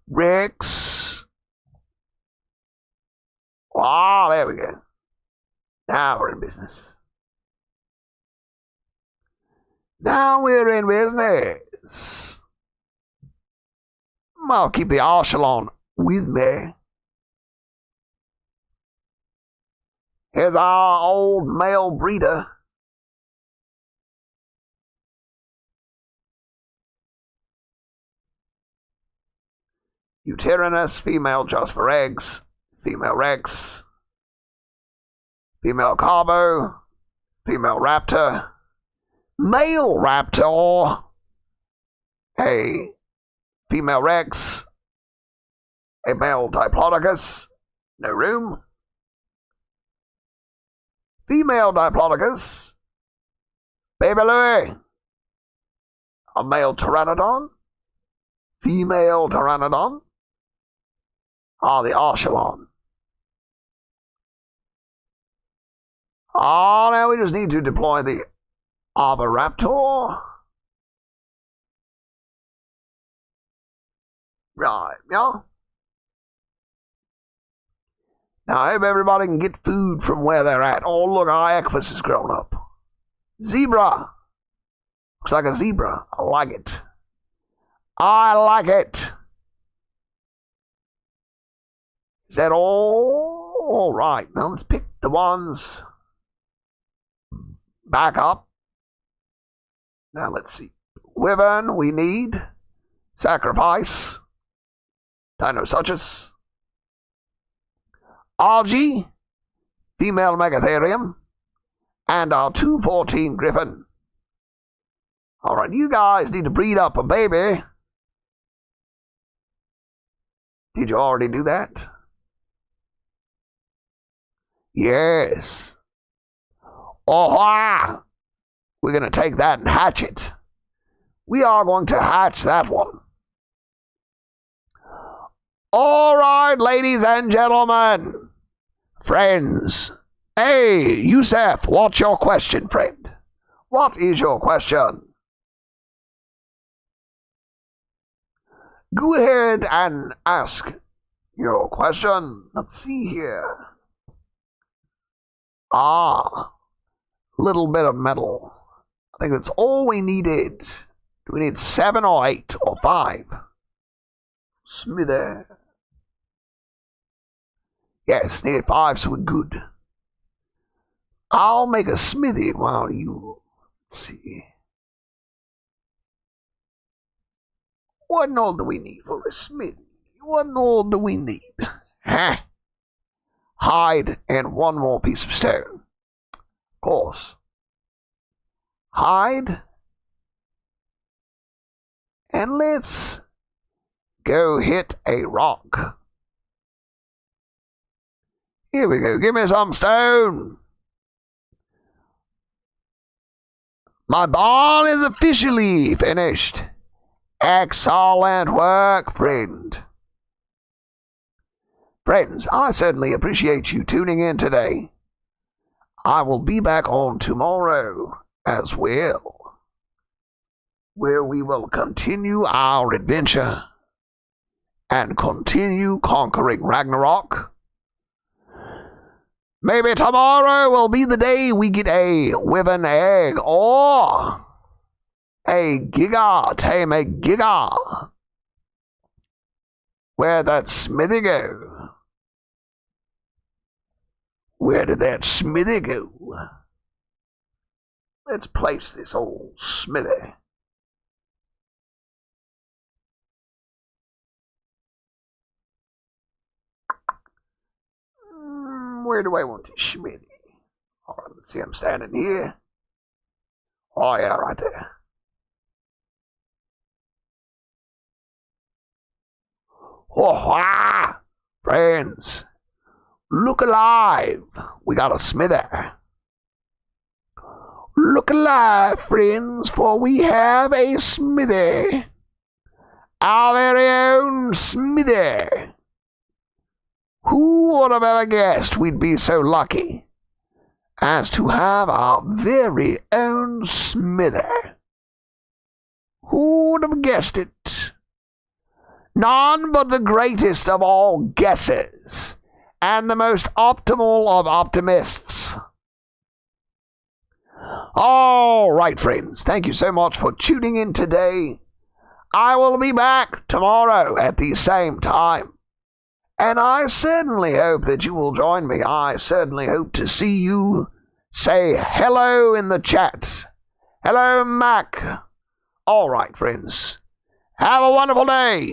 Rex. Ah, there we go. Now we're in business. I'll keep the Archelon with me. Here's our old male breeder. Uterinus, female just for eggs. Female Rex. Female Carbo. Female Raptor. Male Raptor. A female Rex. A male Diplodocus. No room. Female Diplodocus. Baby Louie. A male Pteranodon. Female Pteranodon. The Archelon. Now we just need to deploy the Arboraptor. Right, yeah. Now I hope everybody can get food from where they're at. Oh, look, our Equus has grown up. Zebra. Looks like a zebra. I like it. I like it. Is that all? All right. Now let's pick the ones back up. Now let's see. Wyvern, we need. Sacrifice. Dinosuchus. Algae. Female Megatherium. And our 214 Griffin. Alright, you guys need to breed up a baby. Did you already do that? Yes. Oh, we're going to take that and hatch it. We are going to hatch that one. All right, ladies and gentlemen, friends. Hey, Yusef, what's your question, friend? What is your question? Go ahead and ask your question. Let's see here. Little bit of metal. I think that's all we needed. Do we need 7 or 8 or 5? Smithy. Yes, needed 5, so we're good. I'll make a smithy while you... Let's see. What all do we need for a smithy? What all do we need? Huh? Hide and 1 more piece of stone. Of course. Hide. And let's go hit a rock. Here we go. Give me some stone. My barn is officially finished. Excellent work, friend. Friends, I certainly appreciate you tuning in today. I will be back on tomorrow as well, where we will continue our adventure and continue conquering Ragnarok. Maybe tomorrow will be the day we get a wyvern egg or a giga, tame a giga. Where'd that smithy go? Where did that smithy go? Let's place this old smithy. Where do I want to smithy? Alright, let's see, I'm standing here. Oh yeah, right there. Oh, friends, look alive. We got a smithy. Look alive, friends, for we have a smithy. Our very own smithy. Who would have ever guessed we'd be so lucky as to have our very own smithy? Who would have guessed it? None but the greatest of all guesses and the most optimal of optimists. All right, friends, thank you so much for tuning in today. I will be back tomorrow at the same time. And I certainly hope that you will join me. I certainly hope to see you. Say hello in the chat. Hello, Mac. All right, friends. Have a wonderful day.